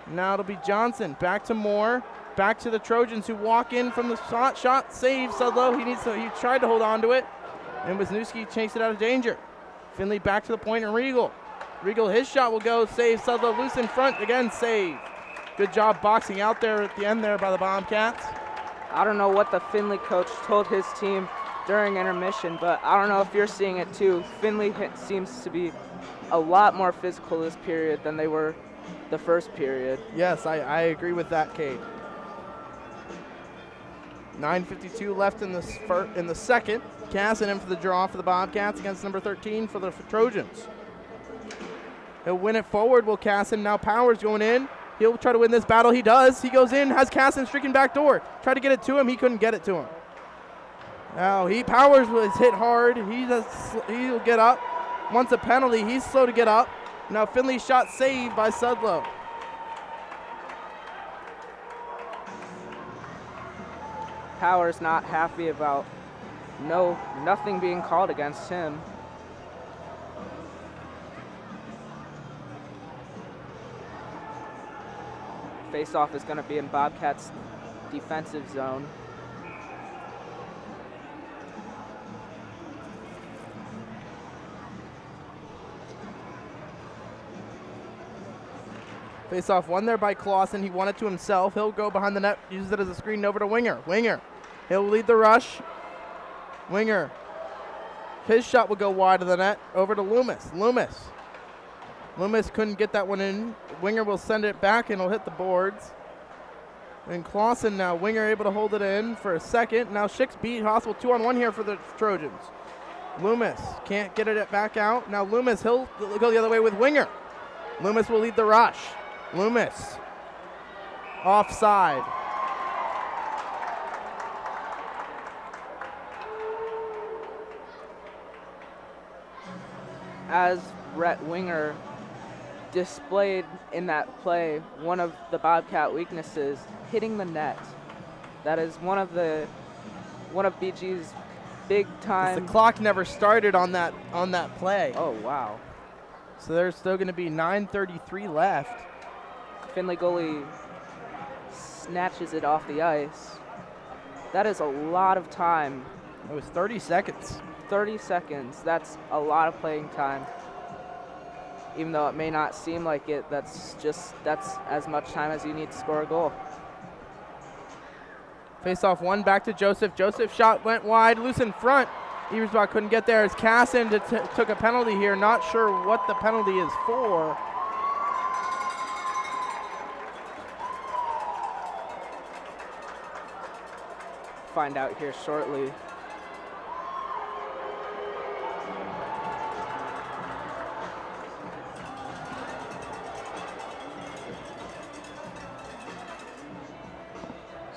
Now it'll be Johnson, back to Moore, back to the Trojans who walk in from the shot, save Sudlow. He tried to hold on to it, and Wisniewski chased it out of danger. Findlay back to the point, and Regal, his shot will go, save Sudlow, loose in front, again save. Good job boxing out there at the end there by the Bobcats. I don't know what the Findlay coach told his team during intermission, but I don't know if you're seeing it too. Findlay seems to be a lot more physical this period than they were the first period. Yes, I agree with that, Kate. 9:52 left in the second. Casson in for the draw for the Bobcats against number 13 for the Trojans. He'll win it forward, will Casson. Now Powers going in. He'll try to win this battle. He does. He goes in, has Casson streaking back door. Tried to get it to him. He couldn't get it to him. Now Powers was hit hard. He'll get up. Wants a penalty. He's slow to get up. Now Findlay shot saved by Sudlow. Powers not happy about nothing being called against him. Face-off is going to be in Bobcats' defensive zone. Face-off won there by Clausen. He won it to himself. He'll go behind the net, uses it as a screen over to Winger. Winger, he'll lead the rush. Winger, his shot will go wide of the net, over to Loomis. Loomis couldn't get that one in. Winger will send it back and it'll hit the boards. And Clausen now, Winger able to hold it in for a second. Now Schick's beat, Hospital 2-on-1 here for the Trojans. Loomis can't get it back out. Now Loomis, he'll go the other way with Winger. Loomis will lead the rush. Loomis, offside. As Rhett Winger displayed in that play, one of the Bobcat weaknesses, hitting the net. That is one of BG's big time. The clock never started on that play. Oh wow! So there's still going to be 9:33 left. Findlay goalie snatches it off the ice. That is a lot of time. It was 30 seconds. 30 seconds. That's a lot of playing time. Even though it may not seem like it, that's as much time as you need to score a goal. Face off one, back to Joseph. Joseph's shot went wide, loose in front. Ebersbach couldn't get there as Casson took a penalty here. Not sure what the penalty is for. Find out here shortly.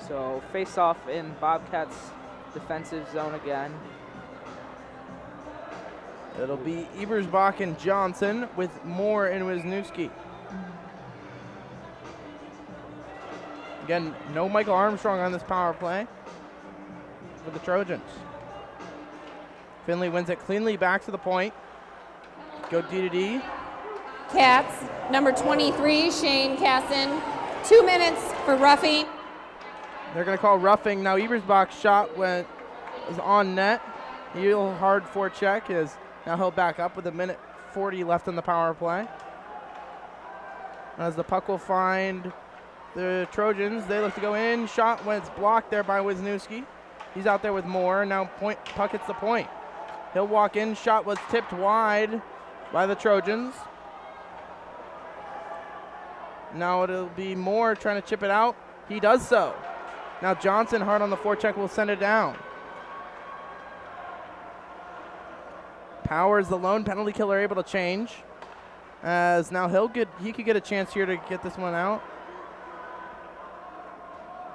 So face off in Bobcats defensive zone again. It'll be Ebersbach and Johnson with Moore and Wisniewski. Again, no Michael Armstrong on this power play for the Trojans. Findlay wins it cleanly back to the point. Go D to D. Cats, number 23, Shane Casson, 2 minutes for roughing. They're going to call roughing. Now Ebersbach's shot was on net. Heel hard forecheck is now he'll back up with 1:40 left on the power play. As the puck will find the Trojans, they look to go in. Shot when it's blocked there by Wisniewski. He's out there with Moore. Now puck hits the point. He'll walk in. Shot was tipped wide by the Trojans. Now it'll be Moore trying to chip it out. He does so. Now Johnson, hard on the forecheck, will send it down. Powers, the lone penalty killer, able to change. As now he could get a chance here to get this one out.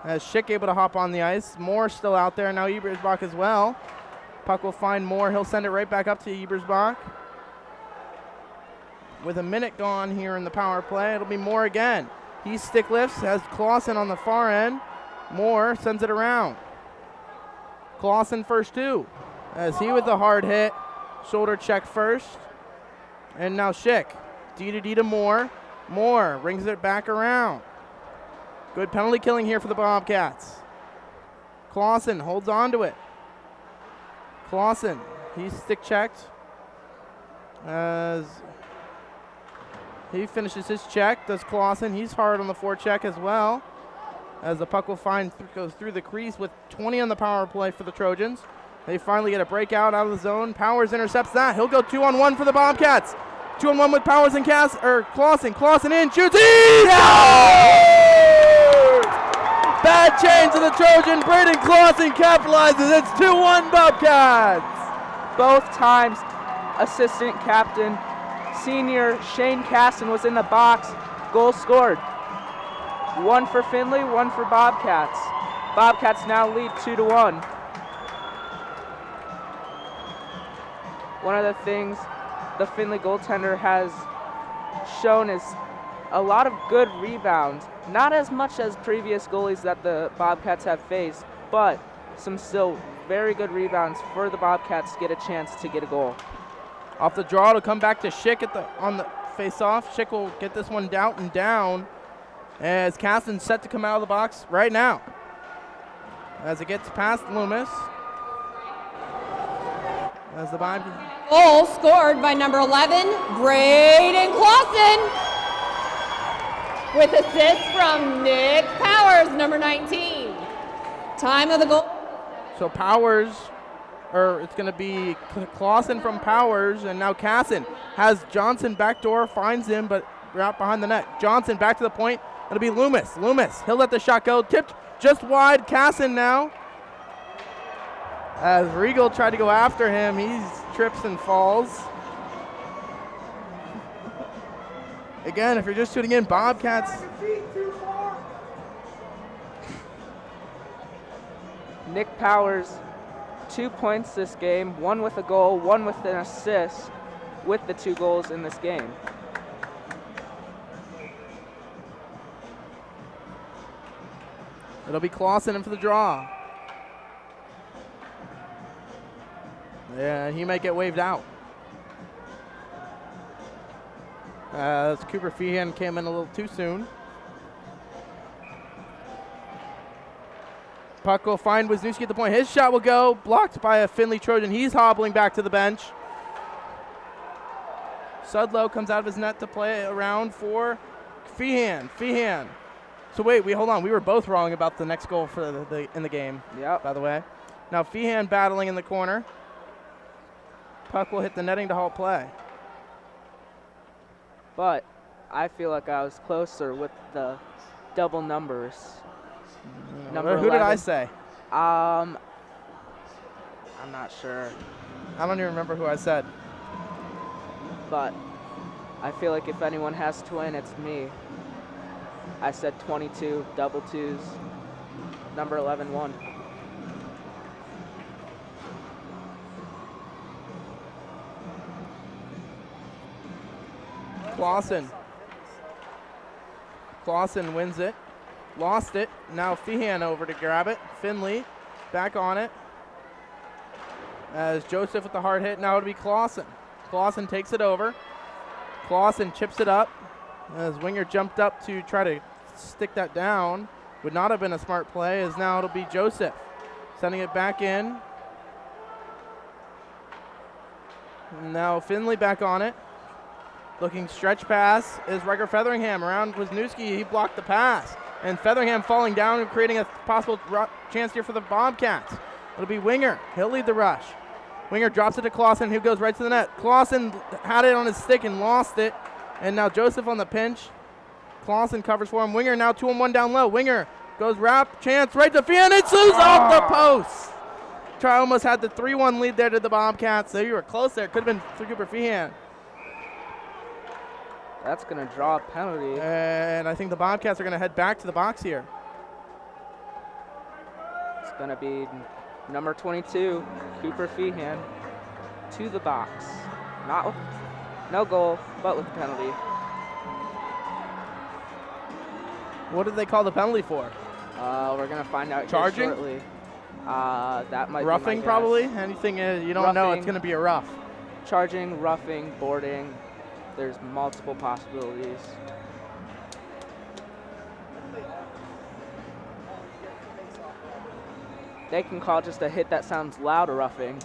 As Schick able to hop on the ice. Moore still out there. Now Ebersbach as well. Puck will find Moore. He'll send it right back up to Ebersbach. With a minute gone here in the power play, it'll be Moore again. He stick lifts, has Clausen on the far end. Moore sends it around. Clausen first two. As he with the hard hit. Shoulder check first. And now Schick. D to D to Moore. Moore brings it back around. Good penalty killing here for the Bobcats. Clausen holds on to it. Clausen, he's stick checked. As he finishes his check, does Clausen. He's hard on the forecheck as well. As the puck will goes through the crease with 20 on the power play for the Trojans. They finally get a breakout out of the zone. Powers intercepts that. He'll go 2-on-1 for the Bobcats. 2-on-1 with Powers and Clausen. Clausen in, shoots. Bad change to the Trojan. Braden Clausen capitalizes. It's 2-1 Bobcats. Both times, assistant captain, senior Shane Casson was in the box. Goal scored. One for Findlay, one for Bobcats. Bobcats now lead 2-1. One of the things the Findlay goaltender has shown is a lot of good rebounds. Not as much as previous goalies that the Bobcats have faced, but some still very good rebounds for the Bobcats to get a chance to get a goal. Off the draw, it'll come back to Schick on the face-off. Schick will get this one down as Caston's set to come out of the box right now. As it gets past Loomis. As the goal scored by number 11, Braden Clausen. With assist from Nick Powers, number 19. Time of the goal. So Powers, or it's going to be Clausen from Powers, and now Casson has Johnson backdoor, finds him, but out behind the net. Johnson back to the point. It'll be Loomis. Loomis, he'll let the shot go. Tipped just wide. Casson now. As Regal tried to go after him, he's trips and falls. Again, if you're just tuning in, Bobcats. Nick Powers, 2 points this game, 1 with a goal, 1 with an assist, with the 2 goals in this game. It'll be Clausen in for the draw. Yeah, he might get waved out. As Cooper Feehan came in a little too soon. Puck will find Wisniewski at the point. His shot will go, blocked by a Findlay Trojan. He's hobbling back to the bench. Sudlow comes out of his net to play around for Feehan. Feehan. So wait, hold on. We were both wrong about the next goal for in the game. Yep. By the way. Now Feehan battling in the corner. Puck will hit the netting to halt play. But I feel like I was closer with the double numbers. Number Who did I 11. say? I'm not sure, I don't even remember who I said. but I feel like if anyone has to win, it's me. I said 22, double twos, number 11 won. Clausen wins it. Lost it. Now Feehan over to grab it. Findlay back on it. As Joseph with the hard hit. Now it'll be Clausen. Clausen takes it over. Clausen chips it up. As Winger jumped up to try to stick that down. Would not have been a smart play, as now it'll be Joseph sending it back in. Now Findlay back on it. Looking stretch pass is Riker Featheringham around Wisniewski. He blocked the pass. And Featheringham falling down and creating a possible chance here for the Bobcats. It'll be Winger. He'll lead the rush. Winger drops it to Clausen, who goes right to the net. Clausen had it on his stick and lost it. And now Joseph on the pinch. Clausen covers for him. Winger now 2-on-1 down low. Winger goes wrap, chance right to Feehan. It's loose off the post. Try almost had the 3-1 lead there to the Bobcats. So you were close there. Could have been for Cooper Feehan. That's going to draw a penalty. And I think the Bobcats are going to head back to the box here. It's going to be number 22, Cooper Feehan, to the box. Not with, no goal, but with the penalty. What did they call the penalty for? We're going to find out Charging? here shortly. That might Roughing, be my probably? guess. Anything you don't know, it's Roughing. going to be a rough. Charging, roughing, boarding. There's multiple possibilities. They can call just a hit that sounds loud a roughing.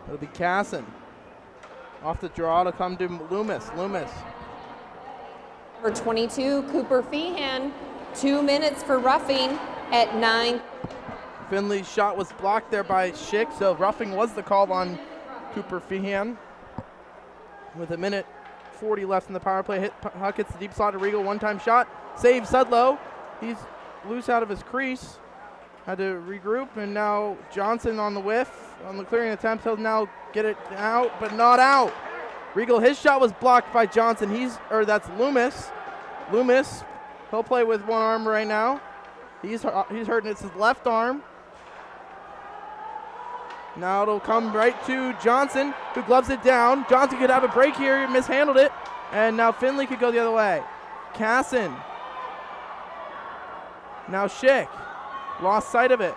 It'll be Casson. Off the draw to come to Loomis. Loomis. Number 22, Cooper Feehan, 2 minutes for roughing at 9. Findlay's shot was blocked there by Schick, so roughing was the call on Cooper Feehan. With 1:40 left in the power play, puck hits the deep slot to Regal, one-time shot. Save Sudlow. He's loose out of his crease. Had to regroup, and now Johnson on the whiff. On the clearing attempt, he'll now get it out, but not out. Regal, his shot was blocked by Johnson. That's Loomis. Loomis, he'll play with one arm right now. He's hurting, it's his left arm. Now it'll come right to Johnson, who gloves it down. Johnson could have a break here, mishandled it. And now Findlay could go the other way. Casson. Now Schick. Lost sight of it.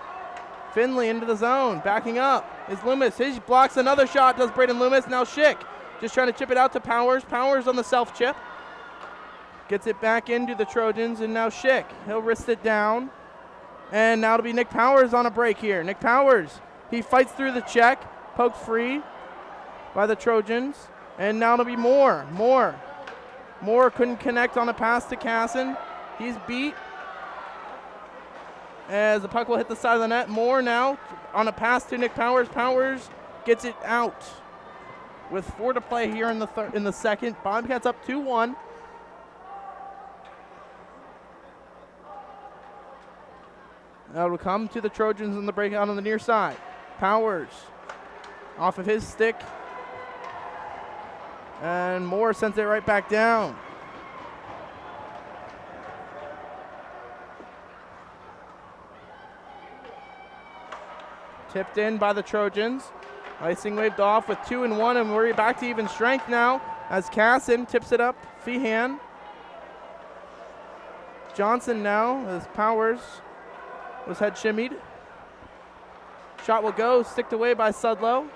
Findlay into the zone, backing up. Is Loomis. He blocks another shot, does Braden Loomis. Now Schick. Just trying to chip it out to Powers. Powers on the self-chip. Gets it back into the Trojans, and now Schick. He'll wrist it down. And now it'll be Nick Powers on a break here. Nick Powers. He fights through the check, poked free by the Trojans, and now it'll be Moore. Moore couldn't connect on a pass to Casson. He's beat as the puck will hit the side of the net. Moore now on a pass to Nick Powers. Powers gets it out with 4 to play here in the second. Bobcats up 2-1. That'll come to the Trojans on the breakout on the near side. Powers off of his stick. And Moore sends it right back down. Tipped in by the Trojans. Icing waved off with 2 and 1, and we're back to even strength now as Casson tips it up. Feehan. Johnson now as Powers was head shimmied. Shot will go, sticked away by Sudlow.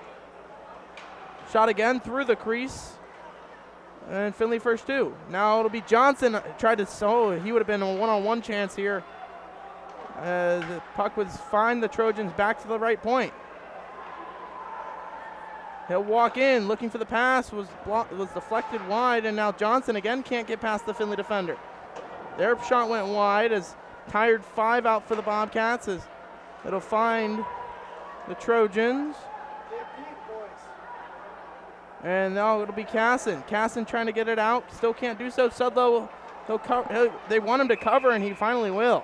Shot again through the crease. And Findlay first 2. Now it'll be Johnson tried to, he would have been a one-on-one chance here. The puck would find the Trojans back to the right point. He'll walk in, looking for the pass, was deflected wide, and now Johnson again can't get past the Findlay defender. Their shot went wide as tired 5 out for the Bobcats as it'll find the Trojans. And now it'll be Casson. Casson trying to get it out, still can't do so. Sudlow, they want him to cover, and he finally will.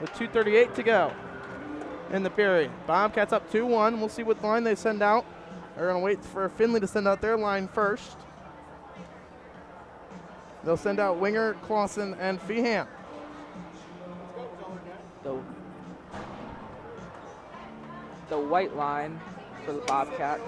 With 2:38 to go in the period. Bobcats up 2-1. We'll see what line they send out. They're going to wait for Findlay to send out their line first. They'll send out Winger, Clausen, and Feehan. The white line for the Bobcats.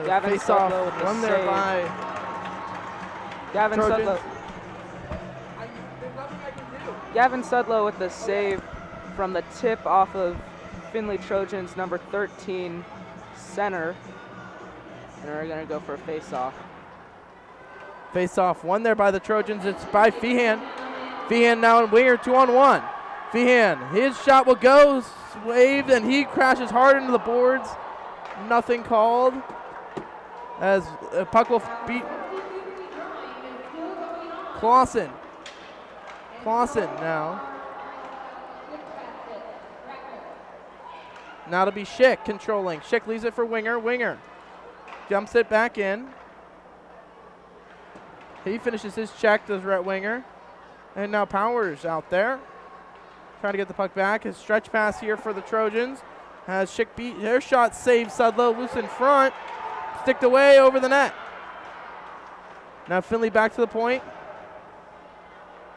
Gavin Sudlow with the one there save. by Gavin Trojans. Sudlow. Gavin Sudlow with the save from the tip off of Findlay Trojans number 13 center. And we're going to go for a face-off. Face-off, one there by the Trojans. It's by Feehan. Feehan now in winger, 2-on-1. Feehan, his shot will go, waved, and he crashes hard into the boards. Nothing called. As puck will beat Clausen. Clausen now. Now to be Schick controlling. Schick leaves it for Winger. Winger jumps it back in. He finishes his check, does right winger. And now Powers out there. Trying to get the puck back. His stretch pass here for the Trojans. Has Schick beat their shot, saved Sudlow, loose in front. Sticked away over the net. Now Findlay back to the point.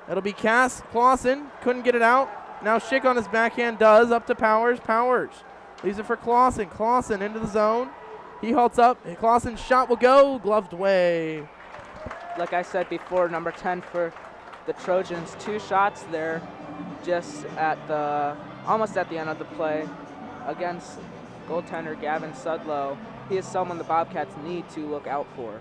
It'll be Clausen, couldn't get it out. Now Schick on his backhand does, up to Powers. Powers leaves it for Clausen. Clausen into the zone. He halts up. Clausen's shot will go, gloved away. Like I said before, number 10 for the Trojans, 2 shots there just at almost at the end of the play against goaltender Gavin Sudlow. He is someone the Bobcats need to look out for.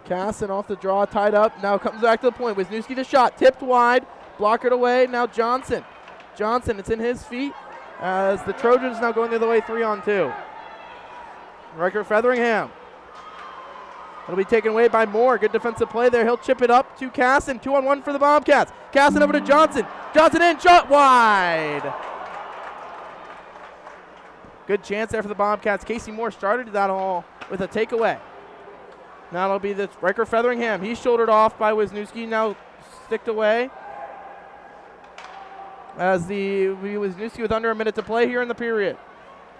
Casson off the draw, tied up. Now comes back to the point. Wisniewski the shot, tipped wide, blockered away. Now Johnson. Johnson, it's in his feet as the Trojans now going the other way, 3-on-2. Riker Featheringham. It'll be taken away by Moore. Good defensive play there. He'll chip it up to Casson. 2-on-1 for the Bobcats. Casson over to Johnson. Johnson in, shot wide. Good chance there for the Bobcats. Casey Moore started that all with a takeaway. Now it'll be the Riker Featheringham. He's shouldered off by Wisniewski. Now sticked away. As Wisniewski with under a minute to play here in the period.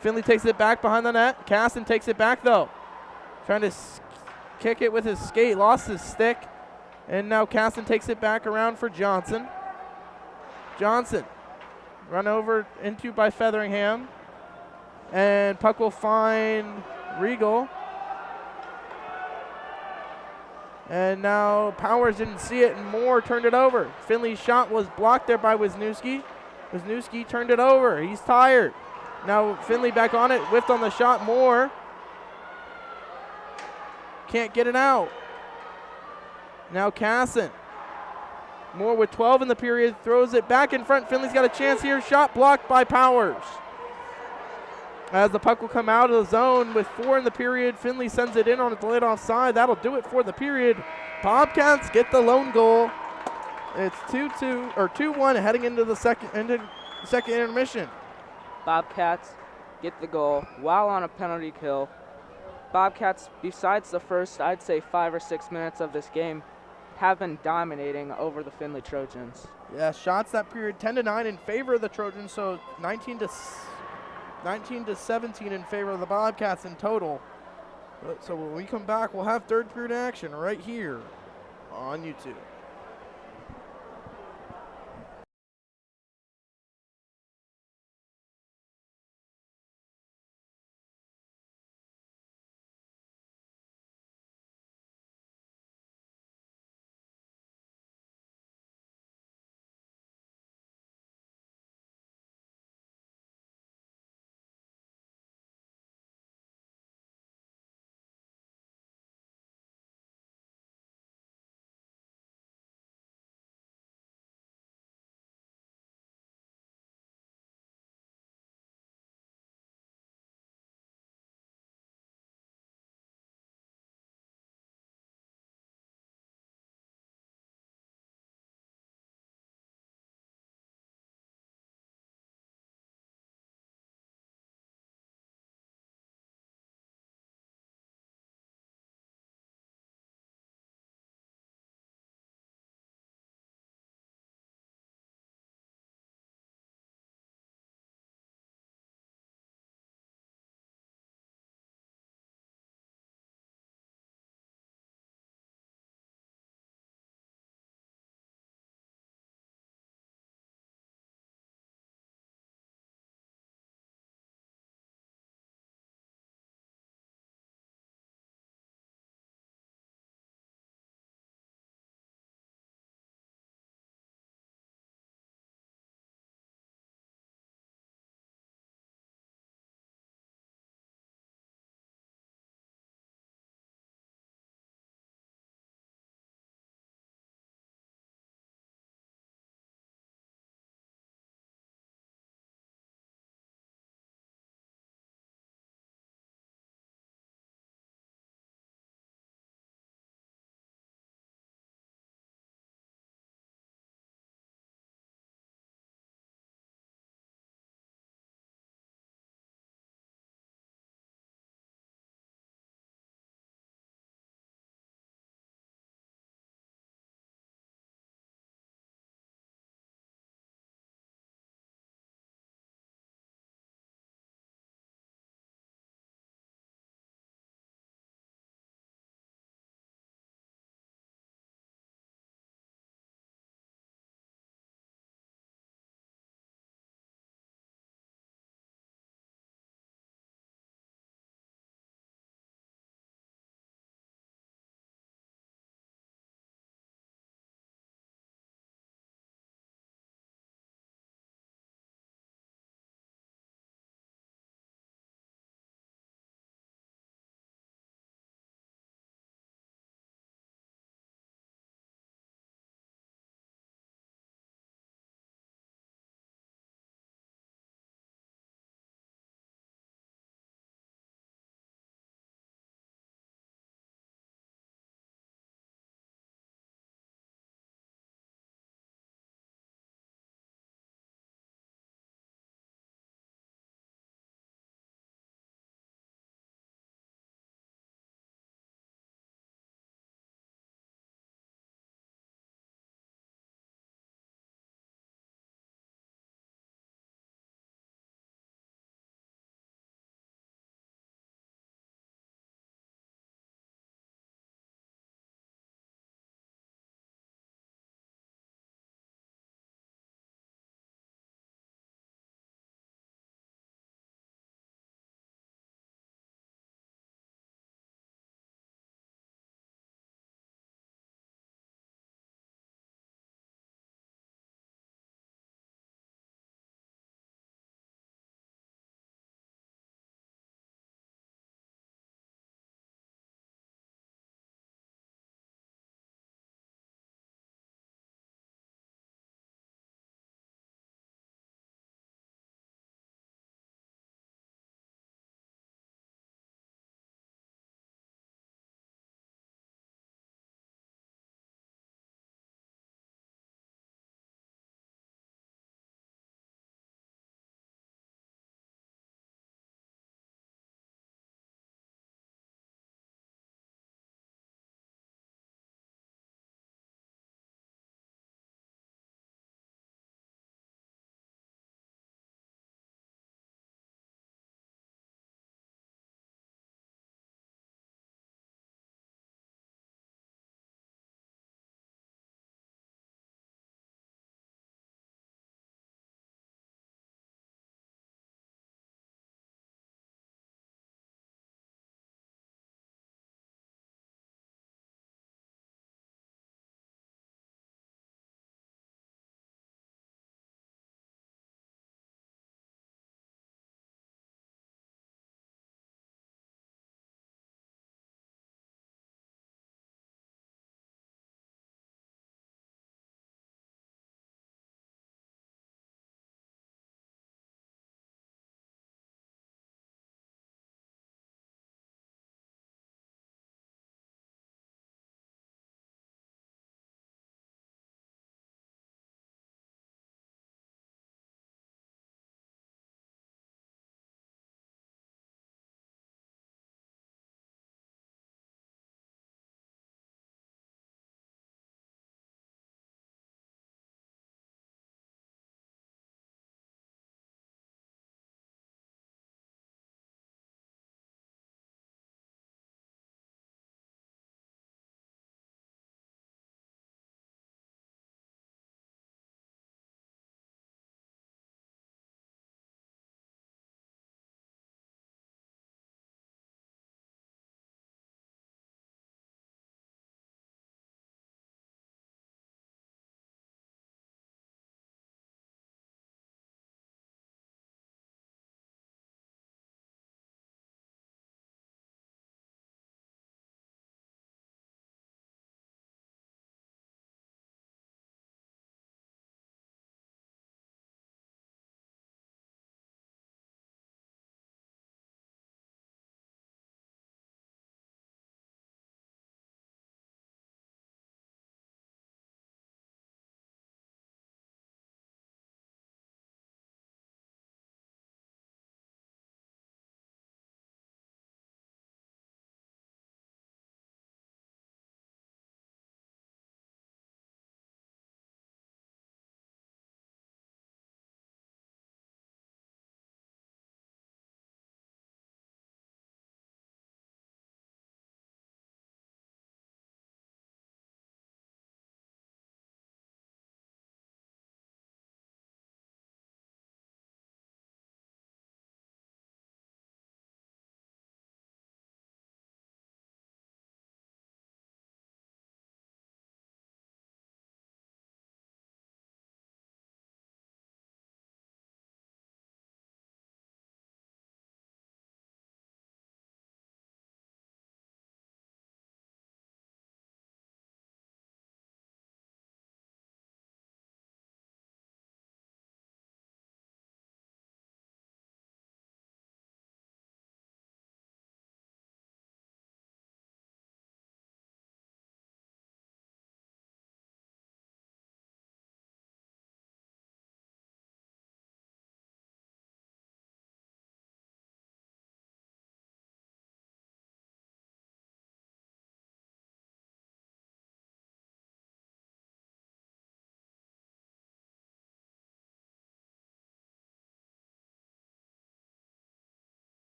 Findlay takes it back behind the net. Casson takes it back though. Trying to kick it with his skate, lost his stick. And now Casson takes it back around for Johnson. Johnson run over into by Featheringham. And puck will find Regal. And now Powers didn't see it and Moore turned it over. Findlay's shot was blocked there by Wisniewski. Wisniewski turned it over. He's tired. Now Findlay back on it, whiffed on the shot. Moore can't get it out. Now Casson. Moore with 12 in the period, throws it back in front. Findlay's got a chance here. Shot blocked by Powers. As the puck will come out of the zone with 4 in the period, Findlay sends it in on a delayed offside. That'll do it for the period. Bobcats get the lone goal. It's 2-2 or 2-1 heading into the second intermission. Bobcats get the goal while on a penalty kill. Bobcats, besides the first, I'd say 5 or 6 minutes of this game, have been dominating over the Findlay Trojans. Yeah, shots that period 10-9 in favor of the Trojans, so 19 to 17 in favor of the Bobcats in total. So when we come back, we'll have third period action right here on YouTube.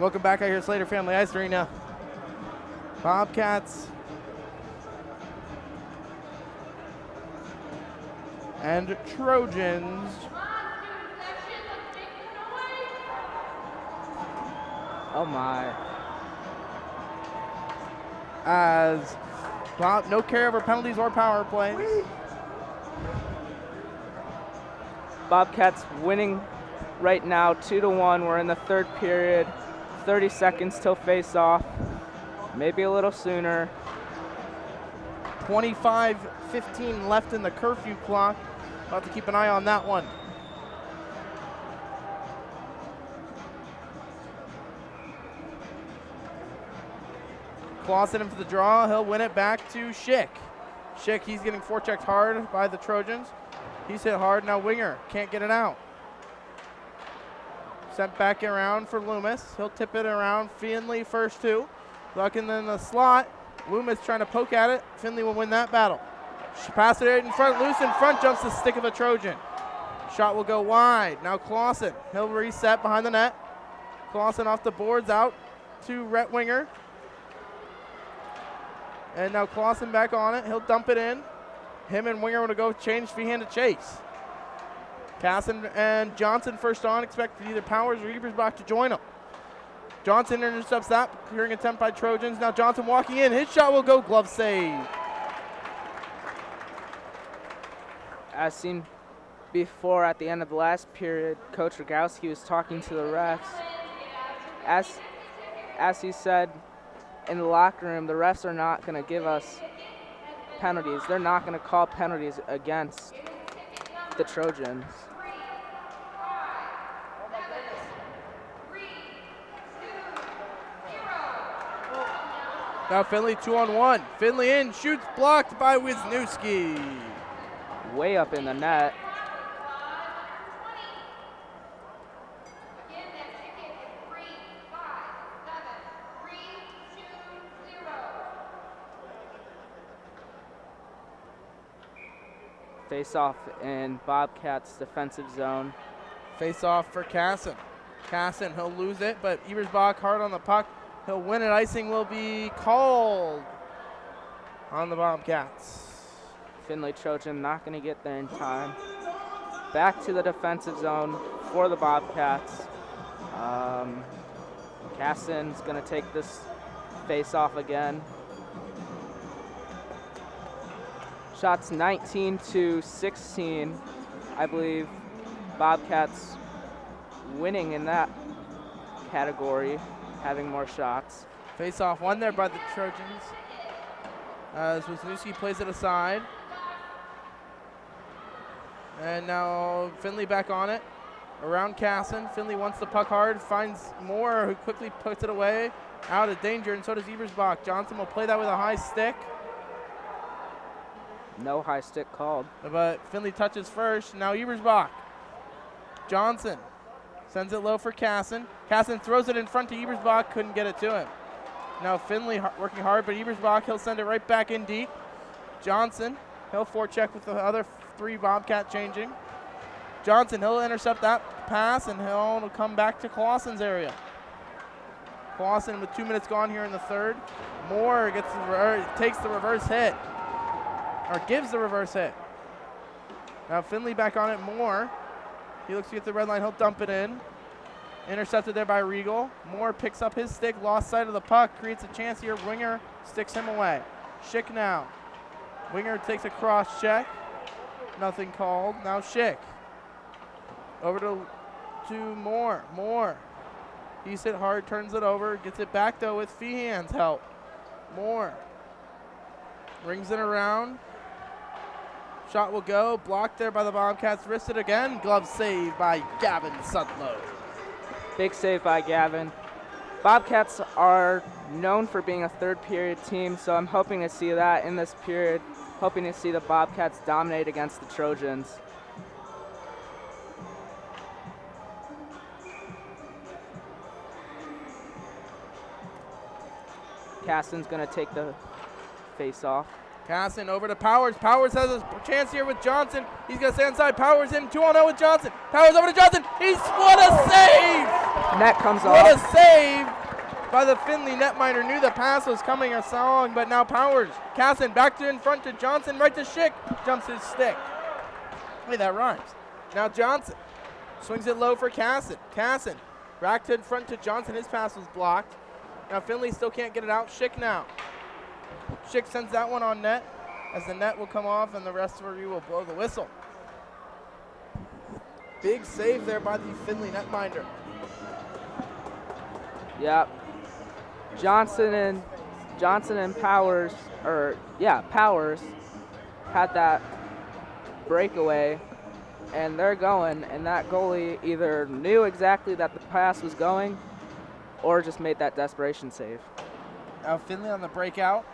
Welcome back out here at Slater Family Ice Arena. Bobcats and Trojans. Oh my. As no carryover penalties or power plays. Bobcats winning right now 2-1. We're in the third period. 30 seconds till face off. Maybe a little sooner. 25:15 left in the curfew clock. We'll have to keep an eye on that one. Clausen in for the draw. He'll win it back to Schick. Schick, he's getting forechecked hard by the Trojans. He's hit hard. Now Winger can't get it out. Sent back around for Loomis. He'll tip it around. Findlay first two. Looking in the slot. Loomis trying to poke at it. Findlay will win that battle. Pass it in front. Loose in front. Jumps the stick of a Trojan. Shot will go wide. Now Clausen. He'll reset behind the net. Clausen off the boards out to Rhett Winger. And now Clausen back on it. He'll dump it in. Him and Winger want to go change Feehan to chase. Casson and Johnson first on. Expect either Powers or Ebersbach to join them. Johnson intercepts that. Clearing attempt by Trojans. Now Johnson walking in. His shot will go. Glove save. As seen before at the end of the last period, Coach Rogowski was talking to the refs. As he said in the locker room, the refs are not going to give us penalties. They're not going to call penalties against the Trojans. Now Findlay 2-on-1. Findlay in, shoots blocked by Wisniewski. Way up in the net. Face off in Bobcats defensive zone. Face off for Casson. Casson, he'll lose it, but Ebersbach hard on the puck. He'll win it. Icing will be called on the Bobcats. Findlay Trojan not going to get there in time. Back to the defensive zone for the Bobcats. Casson's going to take this face off again. Shots 19-16, I believe. Bobcats winning in that category, having more shots. Face off won there by the Trojans. As Wisniewski plays it aside. And now Findlay back on it. Around Casson. Findlay wants the puck hard. Finds Moore, who quickly puts it away. Out of danger, and so does Ebersbach. Johnson will play that with a high stick. No high stick called. But Findlay touches first. Now Ebersbach. Johnson sends it low for Casson. Casson throws it in front to Ebersbach. Couldn't get it to him. Now Findlay working hard, but Ebersbach, he'll send it right back in deep. Johnson, he'll forecheck with the other three Bobcat changing. Johnson, he'll intercept that pass, and he'll come back to Clausen's area. Clausen with 2 minutes gone here in the third. Moore takes the reverse hit, or gives the reverse hit. Now Findlay back on it. Moore, he looks to get the red line. He'll dump it in. Intercepted there by Regal. Moore picks up his stick, lost sight of the puck, creates a chance here. Winger sticks him away. Schick now. Winger takes a cross check. Nothing called. Now Schick. Over to Moore. Moore. He's hit hard, turns it over, gets it back though with Feehan's help. Moore. Rings it around. Shot will go. Blocked there by the Bobcats. Wristed again. Glove save by Gavin Sudlow. Big save by Gavin. Bobcats are known for being a third period team, so I'm hoping to see that in this period. Hoping to see the Bobcats dominate against the Trojans. Casson's going to take the face off. Casson over to Powers. Powers has a chance here with Johnson. He's going to stay inside. Powers in 2-on-0 with Johnson. Powers over to Johnson. What a save! Net comes What a off. save by the Findlay netminder. Knew the pass was coming along, but now Powers. Casson back to in front to Johnson, right to Schick. Jumps his stick. Hey, that rhymes. Now Johnson swings it low for Casson. Casson back to in front to Johnson. His pass was blocked. Now Findlay still can't get it out. Schick now. Schick sends that one on net, as the net will come off and the rest of you will blow the whistle. Big save there by the Findlay netminder. Yep. Johnson and Powers, Powers had that breakaway, and they're going, and that goalie either knew exactly that the pass was going or just made that desperation save. Now Findlay on the breakout.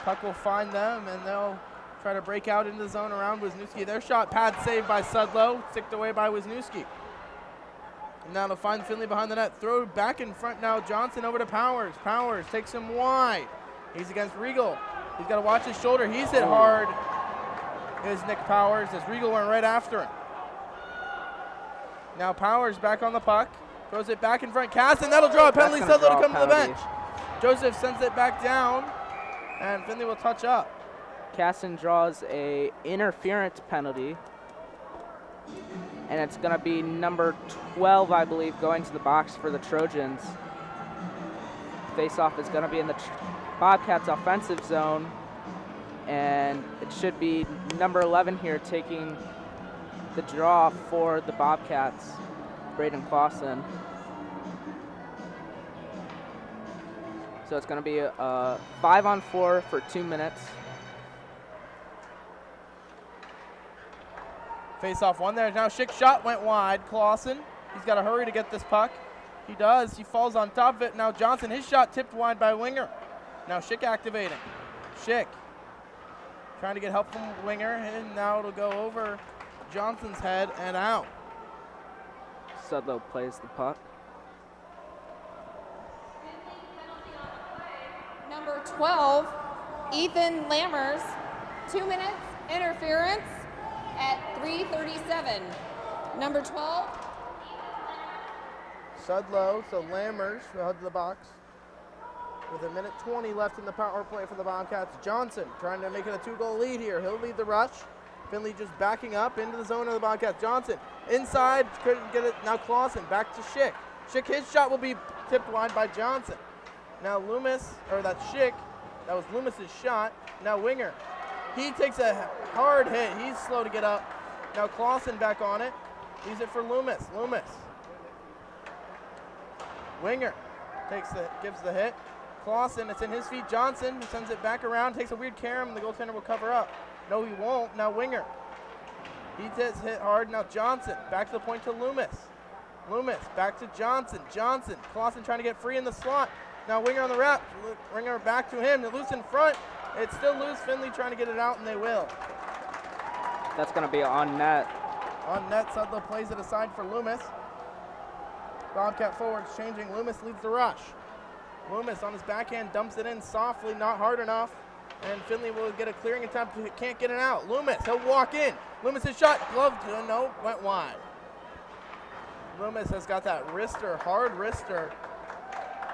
Puck will find them, and they'll try to break out into the zone around Wisniewski. Their shot pad saved by Sudlow, ticked away by Wisniewski. And now they'll find Findlay behind the net. Throw back in front now. Johnson over to Powers. Powers takes him wide. He's against Regal. He's got to watch his shoulder. He's hit hard. Is Nick Powers as Regal went right after him. Now Powers back on the puck. Throws it back in front. Casson, that'll draw a penalty. Sudlow to come to the bench. Joseph sends it back down, and Findlay will touch up. Casson draws a interference penalty, and it's going to be number 12, I believe, going to the box for the Trojans. Face-off is going to be in the Bobcats' offensive zone, and it should be number 11 here taking the draw for the Bobcats, Braden Clausen. So it's going to be a 5-on-4 for 2 minutes. Face off one there. Now Schick's shot went wide. Clausen, he's got to hurry to get this puck. He does. He falls on top of it. Now Johnson, his shot tipped wide by Winger. Now Schick activating. Schick trying to get help from Winger, and now it'll go over Johnson's head and out. Sudlow plays the puck. Number 12, Ethan Lammers, 2 minutes interference at 3:37. Number 12. Sudlow, so Lammers will head to the box. With 1:20 left in the power play for the Bobcats. Johnson trying to make it a 2-goal lead here. He'll lead the rush. Findlay just backing up into the zone of the Bobcats. Johnson inside, couldn't get it. Now Clausen back to Schick. Schick, his shot will be tipped wide by Johnson. Now Loomis, or that's Schick. That was Loomis's shot. Now Winger. He takes a hard hit. He's slow to get up. Now Clausen back on it. Leaves it for Loomis. Loomis. Winger gives the hit. Clausen, it's in his feet. Johnson sends it back around, takes a weird carom, and the goaltender will cover up. No, he won't. Now Winger. He does hit hard. Now Johnson, back to the point to Loomis. Loomis, back to Johnson. Johnson, Clausen trying to get free in the slot. Now Winger on the wrap. Winger back to him. Loose in front. It's still loose. Findlay trying to get it out, and they will. That's going to be on net. On net, Sudlow plays it aside for Loomis. Bobcat forwards changing. Loomis leads the rush. Loomis on his backhand dumps it in softly, not hard enough. And Findlay will get a clearing attempt. Can't get it out. Loomis, he'll walk in. Loomis' shot, gloved, no, went wide. Loomis has got that wrister, hard wrister.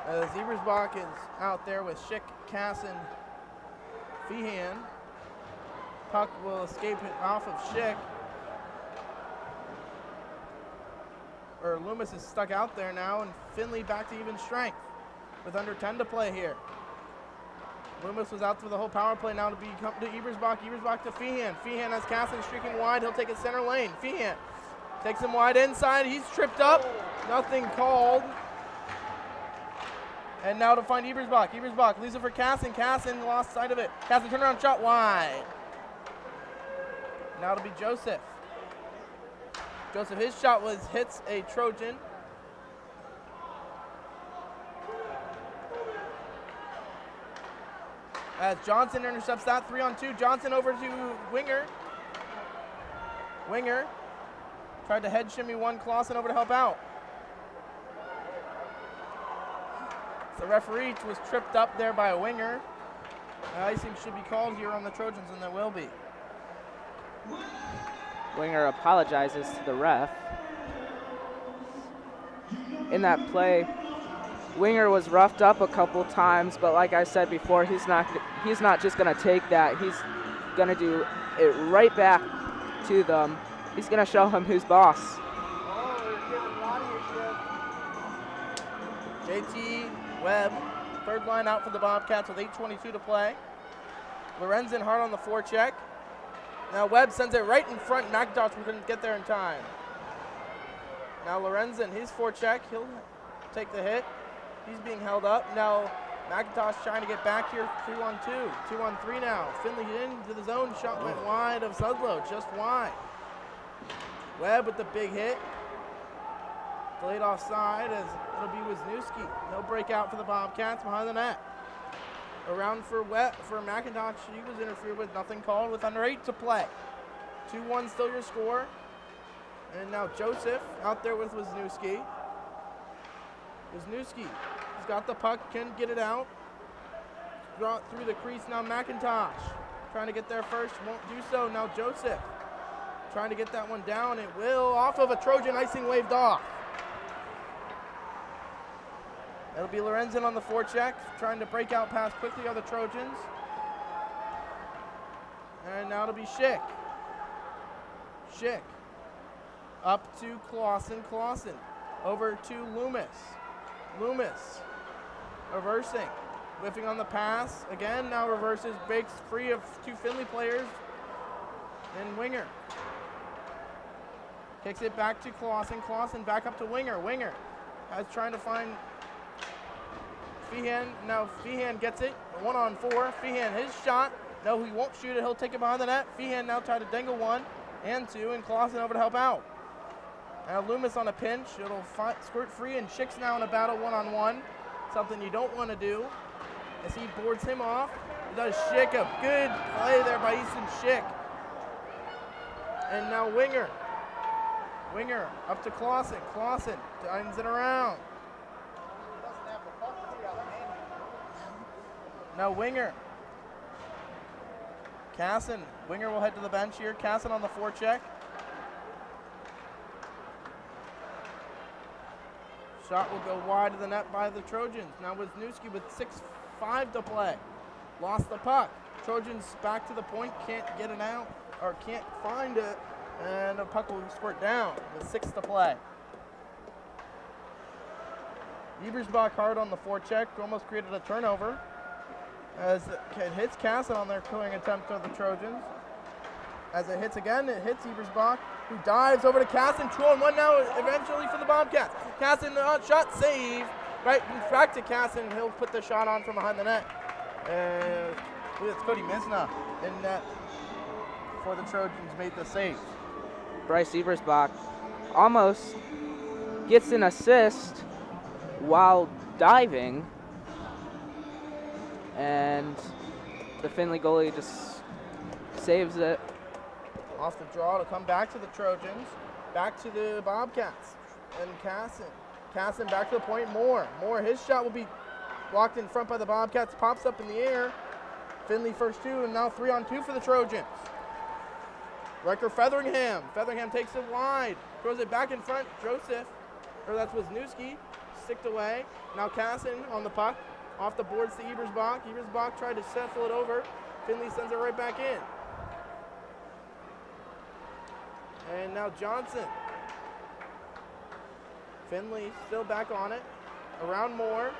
As Ebersbach is out there with Schick, Casson, Feehan. Puck will escape it off of Schick. Or Loomis is stuck out there now, and Findlay back to even strength with under 10 to play here. Loomis was out through the whole power play now to come to Ebersbach. Ebersbach to Feehan. Feehan has Casson streaking wide. He'll take it center lane. Feehan takes him wide inside. He's tripped up. Nothing called. And now to find Ebersbach. Ebersbach leaves it for Casson. Casson lost sight of it. Casson turnaround shot wide. Now to be Joseph. Joseph, his shot hits a Trojan. As Johnson intercepts that, 3-on-2. Johnson over to Winger. Winger tried to head shimmy one. Clausen over to help out. The referee was tripped up there by a Winger. Icing should be called here on the Trojans, and there will be. Winger apologizes to the ref. in that play. Winger was roughed up a couple times, but like I said before, he's not just gonna take that. He's gonna do it right back to them. He's gonna show him who's boss. JT Webb, third line out for the Bobcats with 8:22 to play. Lorenzen hard on the forecheck. Now Webb sends it right in front. McIntosh couldn't get there in time. Now Lorenzen, his forecheck, he'll take the hit. He's being held up. Now McIntosh trying to get back here, 2-on-2, 2-on-3 now. Findlay into the zone, shot went wide of Sudlow, just wide. Webb with the big hit. Delayed offside as it'll be Wisniewski. He'll break out for the Bobcats behind the net. Around for McIntosh, he was interfered with, nothing called with under 8 to play. 2-1 still your score. And now Joseph out there with Wisniewski. Wisniewski, he's got the puck, can get it out. Brought through the crease now McIntosh. Trying to get there first, won't do so. Now Joseph trying to get that one down. It will, off of a Trojan, icing waved off. It'll be Lorenzen on the forecheck, trying to break out pass quickly on the Trojans. And now it'll be Schick. Schick. Up to Clausen. Clausen. Over to Loomis. Loomis. Reversing. Whiffing on the pass. Again, now reverses, breaks free of 2 Findlay players. And Winger. Kicks it back to Clausen. Clausen back up to Winger. Winger is trying to find Feehan. Now Feehan gets it. 1-on-4. Feehan, his shot. No, he won't shoot it. He'll take it behind the net. Feehan now try to dangle 1 and 2, and Clausen over to help out. Now Loomis on a pinch. It'll squirt free, and Schick's now in a battle 1-on-1. Something you don't want to do. As he boards him off, he does Schick a good play there by Easton Schick. And now Winger. Winger up to Clausen. Clausen turns it around. Now Winger. Casson. Winger will head to the bench here. Casson on the forecheck. Shot will go wide of the net by the Trojans. Now Wisniewski with 6:05 to play. Lost the puck. Trojans back to the point. Can't get it out, or can't find it. And the puck will squirt down with 6 to play. Ebersbach hard on the forecheck. Almost created a turnover. As it hits Casson on their killing attempt of the Trojans. As it hits again, it hits Ebersbach, who dives over to Casson. 2-on-1 now eventually for the Bobcats. Casson, shot save. Right back to Casson. He'll put the shot on from behind the net. It's Cody Misna in net for the Trojans, made the save. Bryce Ebersbach almost gets an assist while diving, and the Findlay goalie just saves it. Off the draw to come back to the Trojans, back to the Bobcats, and Casson. Casson back to the point, Moore. His shot will be blocked in front by the Bobcats, pops up in the air. Findlay first 2, and now 3-on-2 for the Trojans. Riker Featheringham. Featheringham takes it wide, throws it back in front. Joseph, or that's Wisniewski, sticked away. Now Casson on the puck, off the boards to Ebersbach. Ebersbach tried to shuffle it over. Findlay sends it right back in. And now Johnson. Findlay still back on it. Around Moore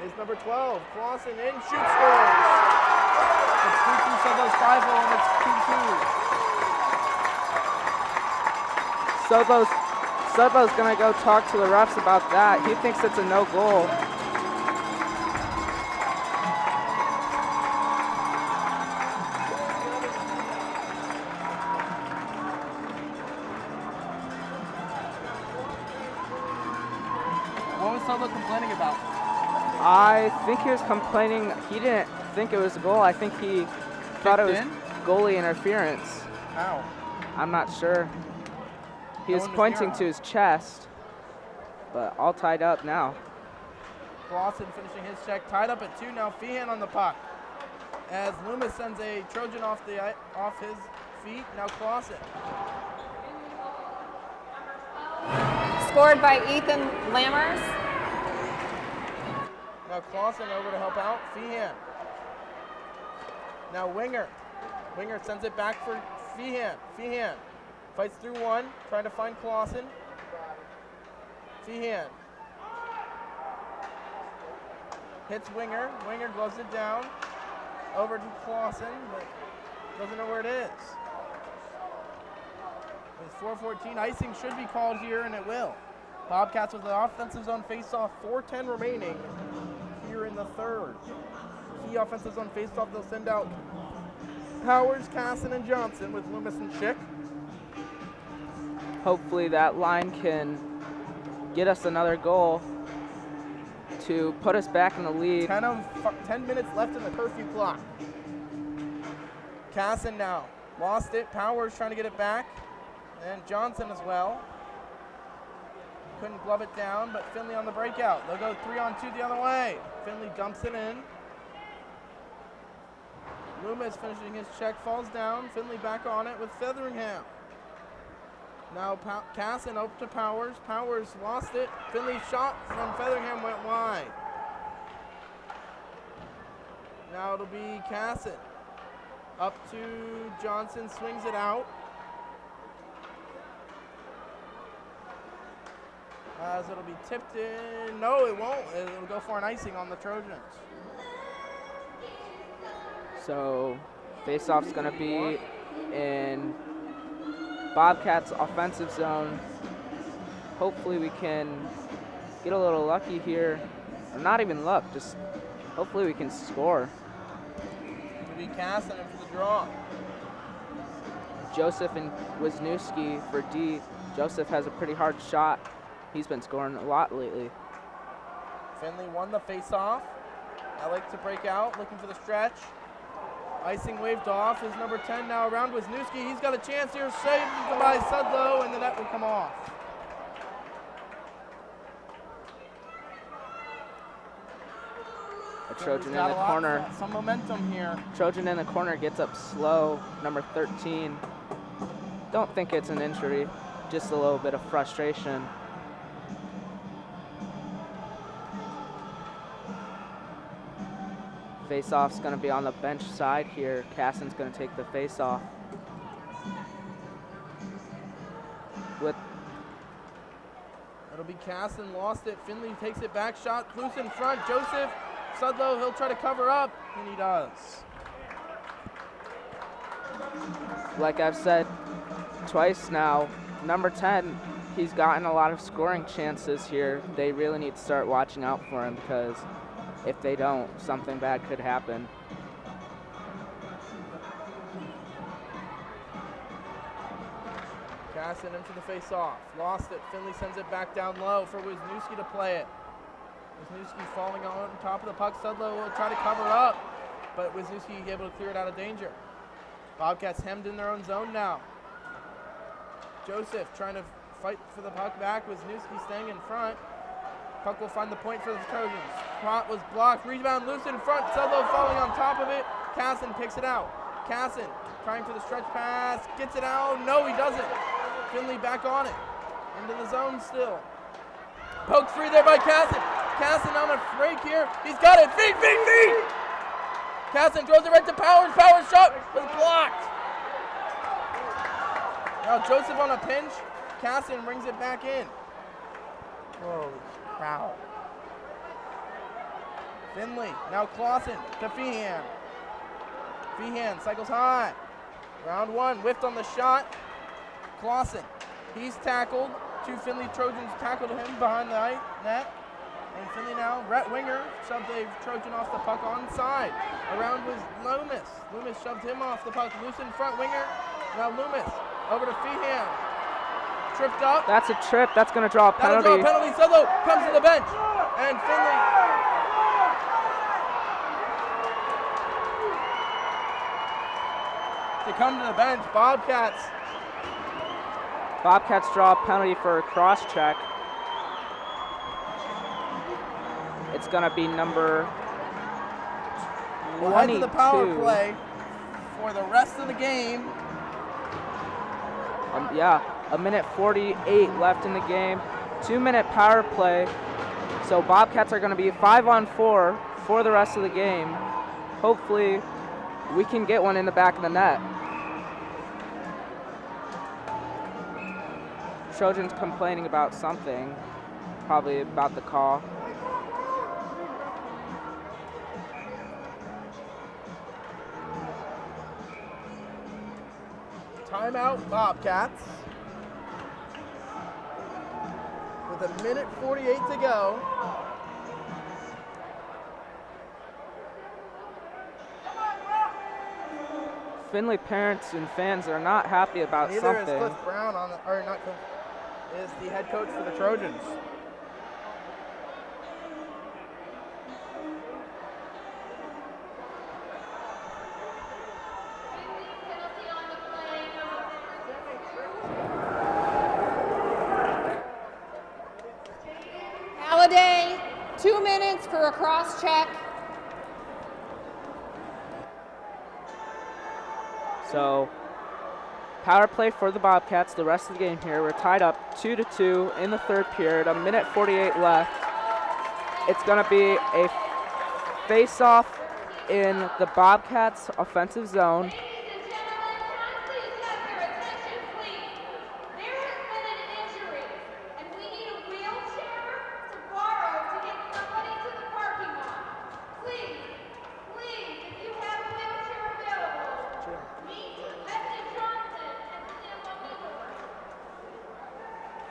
is number 12. Clausen in, shoot, scores. It's 3-2 Subos 5-0, and it's 2-2. Sudlow's gonna go talk to the refs about that. He thinks it's a no goal. What was Sudlow complaining about? I think he was complaining he didn't think it was a goal. I think he thought it was goalie interference. How? I'm not sure. He was pointing to his chest, but all tied up now. Clausen finishing his check, tied up at 2 now. Feehan on the puck. As Loomis sends a Trojan off his feet. Now Clausen. scored by Ethan Lammers. Now Clausen over to help out Feehan. Now Winger. Winger sends it back for Feehan. Feehan fights through one, trying to find Clausen. Feehan hits Winger. Winger gloves it down. Over to Clausen, but doesn't know where it is. With 4:14, icing should be called here, and it will. Bobcats with the offensive zone face-off, 4:10 remaining here in the third. Key offensive zone face-off, they'll send out Powers, Casson, and Johnson with Loomis and Schick. Hopefully that line can get us another goal to put us back in the lead. 10 minutes left in the curfew clock. Casson now lost it. Powers trying to get it back. And Johnson as well. Couldn't glove it down, but Findlay on the breakout. They'll go 3-on-2 the other way. Findlay dumps it in. Loomis finishing his check, falls down. Findlay back on it with Featheringham. Now Casson up to Powers. Powers lost it. Findlay's shot from Featheringham went wide. Now it'll be Casson. Up to Johnson, swings it out. As it'll be tipped in. No, it won't. It'll go for an icing on the Trojans. So face-off's going to be in Bobcats offensive zone. Hopefully we can get a little lucky here. Or not even luck, just hopefully we can score. It'll be Casson in for the draw. Joseph and Wisniewski for D. Joseph has a pretty hard shot. He's been scoring a lot lately. Findlay won the face-off. I like to break out, looking for the stretch. Icing waved off is number 10 now around Wisniewski. He's got a chance here, saved by Sudlow, and the net will come off. A Trojan in the corner. Some momentum here. Trojan in the corner gets up slow, number 13. Don't think it's an injury, just a little bit of frustration. Face-off's going to be on the bench side here. Casson's going to take the face-off. It'll be Casson, lost it. Findlay takes it back, shot loose in front. Joseph, Sudlow, he'll try to cover up, and he does. Like I've said twice now, number 10, he's gotten a lot of scoring chances here. They really need to start watching out for him because if they don't, something bad could happen. Casson into the face-off. Lost it. Findlay sends it back down low for Wisniewski to play it. Wisniewski falling on top of the puck. Sudlow will try to cover up, but Wisniewski able to clear it out of danger. Bobcats hemmed in their own zone now. Joseph trying to fight for the puck back. Wisniewski staying in front. Puck will find the point for the Trojans. Trot was blocked. Rebound loose in front. Sudlow falling on top of it. Casson picks it out. Casson trying for the stretch pass. Gets it out. No, he doesn't. Findlay back on it. Into the zone still. Poked free there by Casson. Casson on a break here. He's got it. Feet. Casson throws it right to Powers. Powers shot was blocked. Now Joseph on a pinch. Casson brings it back in. Holy cow. Findlay, now Clausen to Feehan. Feehan cycles high. Round one, whiffed on the shot. Clausen, he's tackled. Two Findlay Trojans tackled him behind the net. And Findlay now, Brett Winger shoved a Trojan off the puck onside. Around was Loomis. Loomis shoved him off the puck, loose in front, Winger. Now Loomis, over to Feehan. Tripped up. That's a trip. That's going to draw a penalty. That'll draw a penalty. Sudlow comes to the bench. And Findlay. To come to the bench, Bobcats. Bobcats draw a penalty for a cross check. It's going to be number 22. We'll head to the power play for the rest of the game. Yeah, a minute 48 left in the game. 2-minute power play. So Bobcats are going to be 5-on-4 for the rest of the game. Hopefully we can get one in the back of the net. Trojans complaining about something, probably about the call. Timeout, Bobcats. With 1:48 to go. Findlay parents and fans are not happy about Neither something. is Cliff Brown or not Cliff, is the head coach for the Trojans. Halliday, 2 minutes for a cross check. So, power play for the Bobcats the rest of the game here. We're tied up 2-2 in the third period, 1:48 left. It's going to be a face-off in the Bobcats offensive zone.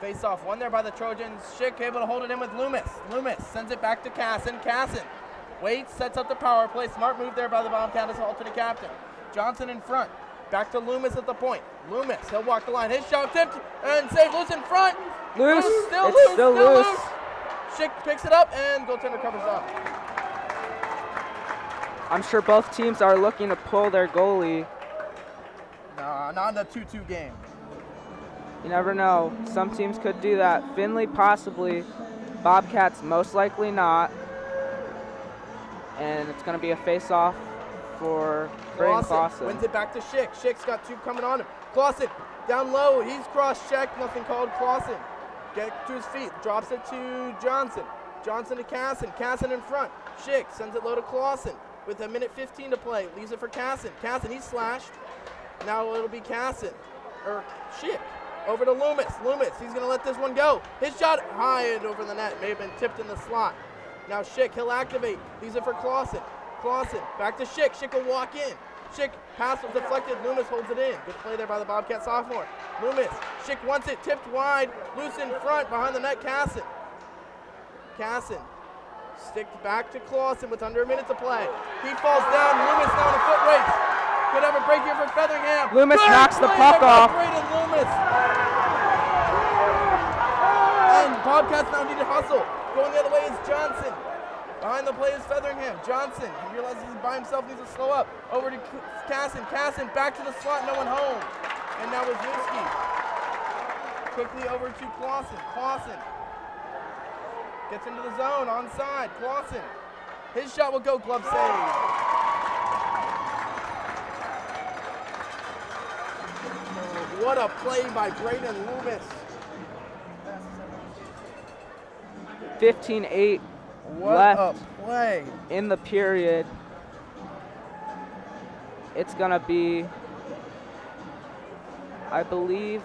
Face off, one there by the Trojans. Schick able to hold it in with Loomis. Loomis sends it back to Casson. Casson waits, sets up the power play. Smart move there by the Bobcats, alternate captain. Johnson in front. Back to Loomis at the point. Loomis, he'll walk the line. His shot tipped and saved. Loose in front. Loose. Still It's loose. still loose. Schick picks it up and goaltender covers up. I'm sure both teams are looking to pull their goalie. Nah, not in a 2-2 game. You never know. Some teams could do that. Findlay possibly. Bobcats most likely not. And it's going to be a face-off for Braden Clausen. Wins it back to Schick. Schick's got two coming on him. Clausen down low. He's cross-checked. Nothing called. Clausen get to his feet. Drops it to Johnson. Johnson to Casson. Casson in front. Schick sends it low to Clausen with 1:15 to play. Leaves it for Casson. Casson, he's slashed. Now it'll be Casson. Or Schick. Over to Loomis. Loomis, he's going to let this one go. His shot high and over the net. May have been tipped in the slot. Now Schick, he'll activate. Leaves it for Clausen. Clausen, back to Schick. Schick will walk in. Schick, pass was deflected. Loomis holds it in. Good play there by the Bobcat sophomore. Loomis, Schick wants it. Tipped wide. Loose in front. Behind the net, Casson. Casson, sticked back to Clausen with under a minute to play. He falls down. Loomis now on a foot race. Could have a break here for Featheringham. Loomis Good knocks the play puck there by off. Braden Loomis. And Bobcats now need to hustle. Going the other way is Johnson. Behind the play is Featheringham. Johnson, he realizes he's by himself, needs to slow up. Over to Casson. Casson back to the slot, no one home. And now Wisniewski. Quickly over to Clausen. Clausen gets into the zone, onside. Clausen. His shot will go, glove save. What a play by Braden Loomis. 15-8 What left a play. in the period. It's going to be, I believe,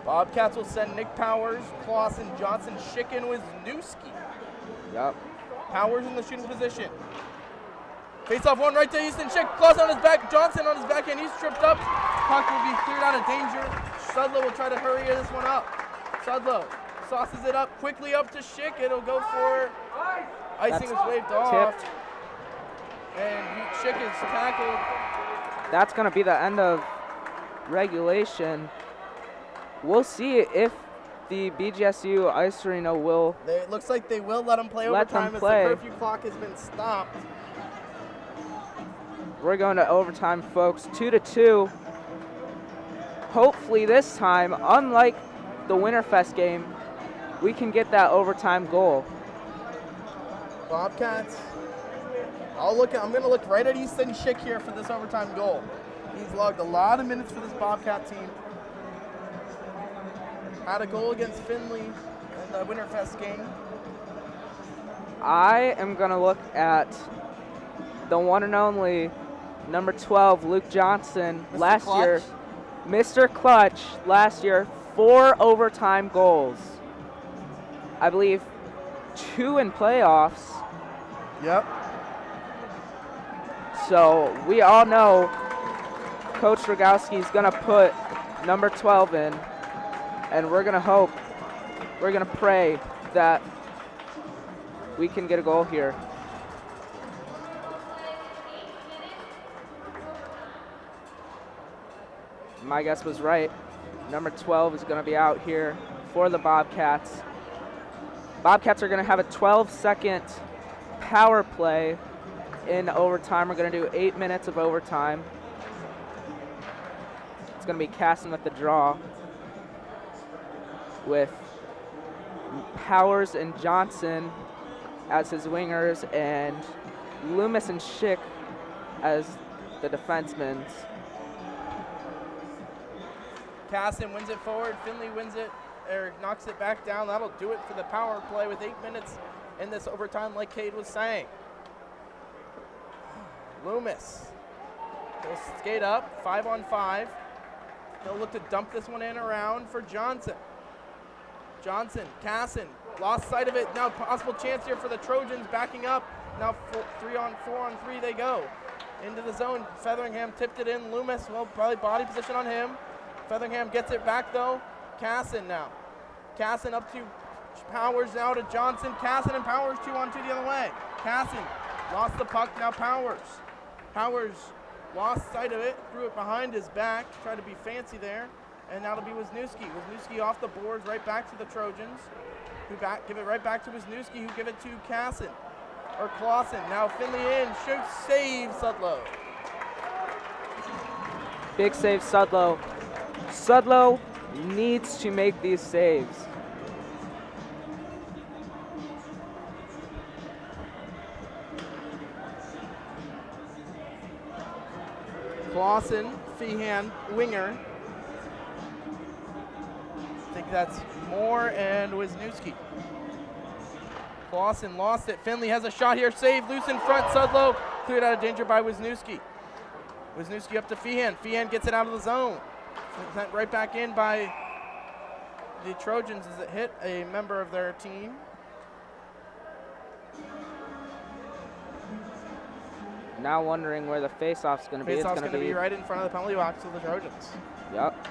Bobcats will send Nick Powers, Clausen, Johnson, Schick, and Wisniewski. yep. Powers in the shooting position. Face off one right to Easton Schick. Clausen on his back, Johnson on his backhand. He's tripped up. Puck will be cleared out of danger. Sudlow will try to hurry this one up. Sudlow sauces it up quickly up to Schick. It'll go for icing is waved off. Tipped. And Schick is tackled. That's going to be the end of regulation. We'll see if the BGSU Ice Arena will. It looks like they will let him play Let them overtime play. as the curfew clock has been stopped. We're going to overtime, folks. 2-2. Hopefully this time, unlike the Winterfest game, we can get that overtime goal. Bobcats. I'm going to look right at Easton Schick here for this overtime goal. He's logged a lot of minutes for this Bobcat team. Had a goal against Findlay in the Winterfest game? I am going to look at the one and only number 12, Luke Johnson, Mr. last Clutch? year. Mr. Clutch last year, 4 overtime goals. I believe 2 in playoffs. Yep. So we all know Coach Rogowski is going to put number 12 in, and we're going to hope, we're going to pray that we can get a goal here. My guess was right. Number 12 is going to be out here for the Bobcats. Bobcats are going to have a 12-second power play in overtime. We're going to do 8 minutes of overtime. It's going to be Casson with the draw, with Powers and Johnson as his wingers and Loomis and Schick as the defensemen. Casson wins it forward. Findlay wins it, or knocks it back down. That'll do it for the power play with 8 minutes in this overtime, like Cade was saying. Loomis will skate up, 5-on-5. He'll look to dump this one in around for Johnson. Johnson, Casson, lost sight of it. Now possible chance here for the Trojans backing up. Now 4-on-3 they go. Into the zone, Featheringham tipped it in. Loomis, well, probably body position on him. Featheringham gets it back though. Casson now. Casson up to Powers, now to Johnson. Casson and Powers 2-on-2 the other way. Casson lost the puck, now Powers. Powers lost sight of it, threw it behind his back, tried to be fancy there, and now it'll be Wisniewski. Wisniewski off the boards, right back to the Trojans, who give it right back to Wisniewski, who give it to Casson, or Clausen. Now Findlay in, shoots, save Sudlow. Big save, Sudlow. Sudlow needs to make these saves. Clausen, Feehan, winger. I think that's Moore and Wisniewski. Clausen lost it. Findlay has a shot here. Save, loose in front. Sudlow cleared out of danger by Wisniewski. Wisniewski up to Feehan. Feehan gets it out of the zone. Sent right back in by the Trojans as it hit a member of their team. Now wondering where the face-off's going to be. Face-off's going to be right in front of the penalty box of the Trojans. Yep.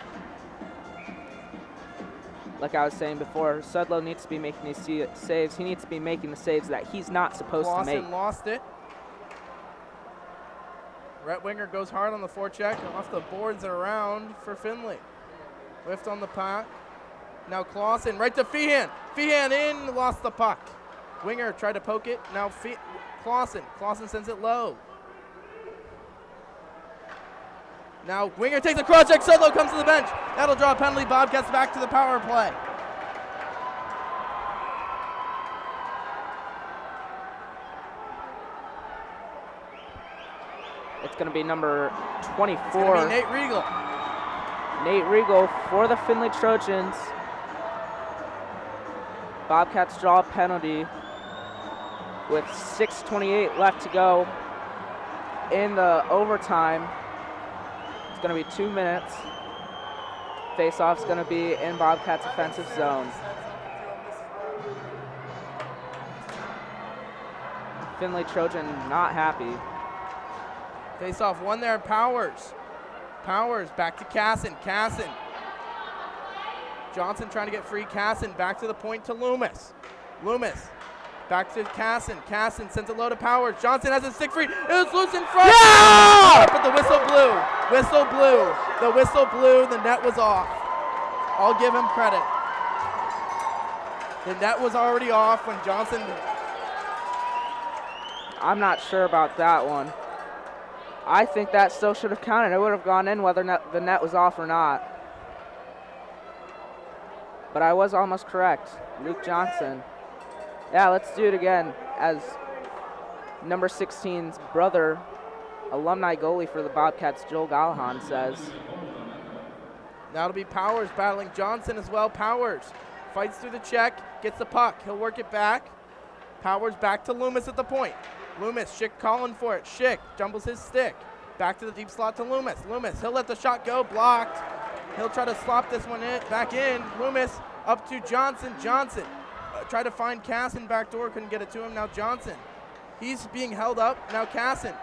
Like I was saying before, Sudlow needs to be making these saves. He needs to be making the saves that he's not supposed to make. Clausen lost it. Rhett Winger goes hard on the forecheck, off the boards and around for Findlay. Whiffed on the puck. Now Clausen right to Feehan. Feehan in, lost the puck. Winger tried to poke it. Now Clausen. Clausen sends it low. Now Winger takes a cross check. Sudlow comes to the bench. That'll draw a penalty. Bobcats back to the power play. It's going to be number 24. It's going to be Nate Regal. Nate Regal for the Findlay Trojans. Bobcats draw a penalty with 6:28 left to go in the overtime. It's going to be 2 minutes. Face-off's going to be in Bobcats' offensive zone. Findlay Trojan not happy. Face-off one there, Powers. Powers back to Casson. Casson. Johnson trying to get free. Casson back to the point to Loomis. Loomis back to Casson. Casson sends it low to Powers. Johnson has a stick free. It's loose in front. Yeah! But the whistle blew. Whistle blew. The whistle blew. The net was off. I'll give him credit. The net was already off when Johnson. I'm not sure about that one. I think that still should have counted. It would have gone in whether the net was off or not. But I was almost correct. Luke Johnson. Yeah, let's do it again. As number 16's brother, alumni goalie for the Bobcats, Joel Gallahan, says. Now it'll be Powers battling Johnson as well. Powers fights through the check, gets the puck. He'll work it back. Powers back to Loomis at the point. Loomis, Schick calling for it. Schick jumbles his stick. Back to the deep slot to Loomis. Loomis, he'll let the shot go, blocked. He'll try to slop this one in, back in. Loomis up to Johnson. Johnson tried to find Casson back door, couldn't get it to him. Now Johnson, he's being held up. Now Casson,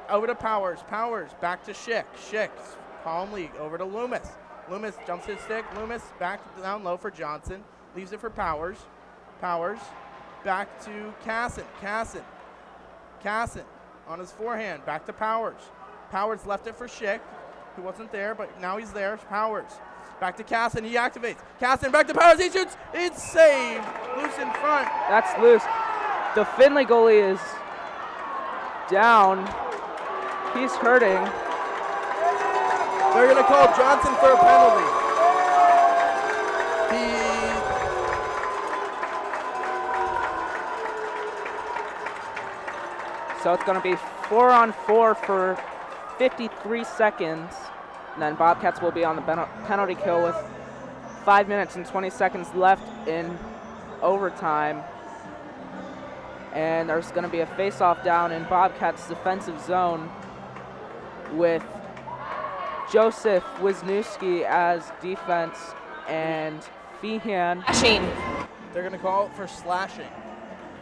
over to Powers. Powers back to Schick. Schick calmly over to Loomis. Loomis jumps his stick. Loomis back down low for Johnson. Leaves it for Powers. Powers back to Casson. Casson on his forehand. Back to Powers. Powers left it for Schick, who wasn't there, but now he's there. Powers back to Casson. He activates. Casson back to Powers. He shoots. It's saved. Loose in front. That's loose. The Findlay goalie is down. He's hurting. They're going to call Johnson for a penalty. So it's going to be 4-on-4 for 53 seconds. And then Bobcats will be on the penalty kill with 5 minutes and 20 seconds left in overtime. And there's going to be a face-off down in Bobcats' defensive zone with Joseph Wisniewski as defense and Feehan. They're going to call it for slashing.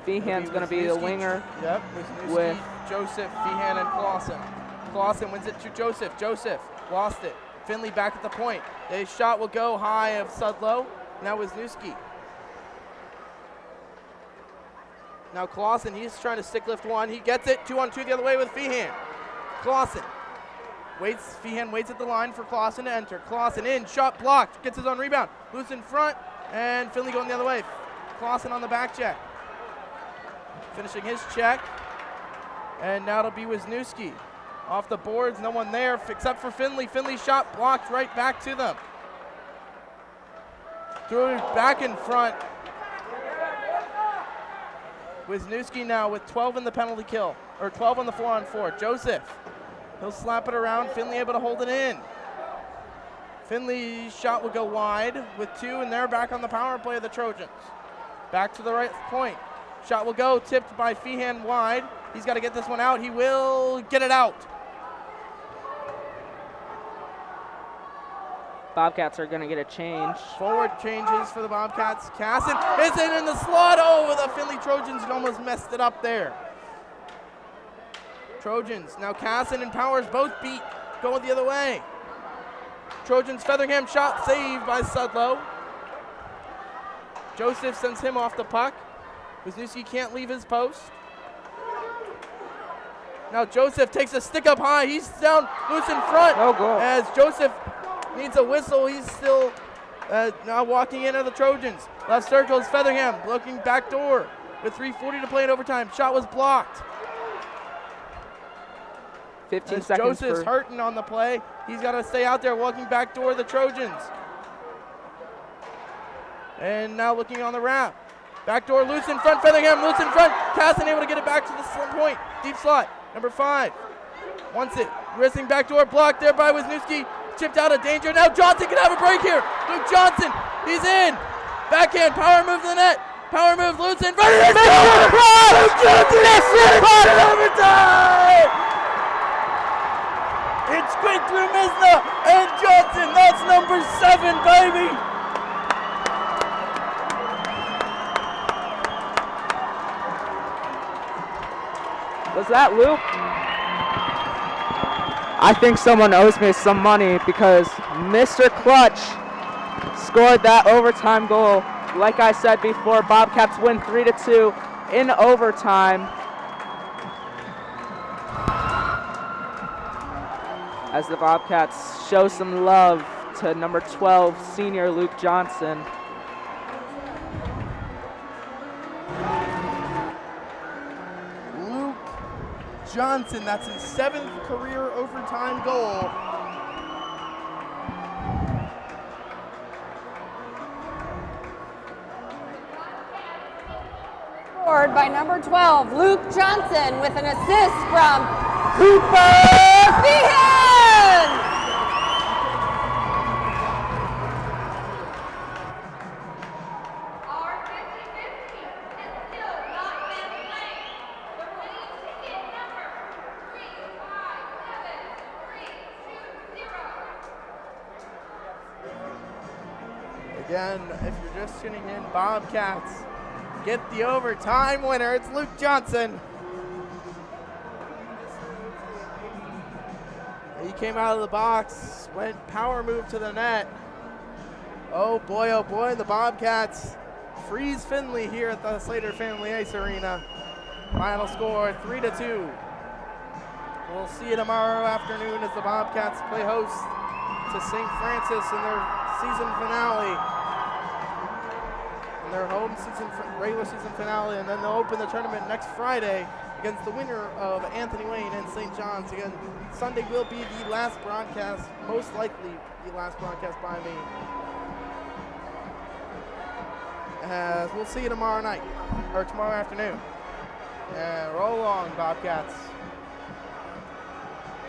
Feehan's going to be the winger. Yep, with Joseph, Feehan, and Clausen. Clausen wins it to Joseph. Joseph lost it. Findlay back at the point. A shot will go high of Sudlow. Now Wisniewski. Now Clausen, he's trying to stick lift one. He gets it. 2-on-2 the other way with Feehan. Clausen waits. Feehan waits at the line for Clausen to enter. Clausen in, shot blocked. Gets his own rebound. Loose in front, and Findlay going the other way. Clausen on the back check. Finishing his check. And now it'll be Wisniewski. Off the boards, no one there except for Findlay. Findlay's shot blocked right back to them. Threw it back in front. Wisniewski now with 12 in the penalty kill, or 12 on the 4-on-4. Joseph, he'll slap it around. Findlay able to hold it in. Findlay's shot will go wide with 2, and they're back on the power play of the Trojans. Back to the right point. Shot will go, tipped by Feehan wide. He's got to get this one out. He will get it out. Bobcats are going to get a change. Forward changes for the Bobcats. Casson is in the slot. Oh, the Findlay Trojans almost messed it up there. Trojans, now Casson and Powers both beat, going the other way. Trojans, Featherham shot saved by Sudlow. Joseph sends him off the puck. Wisniewski can't leave his post. Now Joseph takes a stick up high. He's down loose in front. No goal. As Joseph needs a whistle. He's still now walking into the Trojans. Left circle is Featherham looking back door with 3:40 to play in overtime. Shot was blocked. 15 as seconds. Joseph's hurting on the play. He's got to stay out there walking back door the Trojans. And now looking on the wrap. Back door loose in front. Featherham loose in front. Casson able to get it back to the point. Deep slot. Number 5. Wants it. Racing back door. Blocked there by Wisniewski. Chipped out of danger. Now Johnson can have a break here. Luke Johnson. He's in. Backhand. Power move to the net. Power move loose in front. Luke Johnson is in overtime. It's quick through Misna and Johnson. That's number 7, baby. Was that Luke? I think someone owes me some money because Mr. Clutch scored that overtime goal. Like I said before, Bobcats win 3-2 in overtime. As the Bobcats show some love to number 12 senior Luke Johnson. Luke Johnson, that's his 7th career overtime goal. Scored by number 12, Luke Johnson, with an assist from Cooper Feehan. Again, if you're just tuning in, Bobcats get the overtime winner. It's Luke Johnson. He came out of the box, went power move to the net. Oh boy, the Bobcats freeze Findlay here at the Slater Family Ice Arena. Final score 3-2. We'll see you tomorrow afternoon as the Bobcats play host to St. Francis in their season finale. In their home season, regular season finale, and then they'll open the tournament next Friday against the winner of Anthony Wayne and St. John's. Again, Sunday will be the last broadcast, most likely the last broadcast by me. As we'll see you tomorrow night, or tomorrow afternoon. And roll on, Bobcats.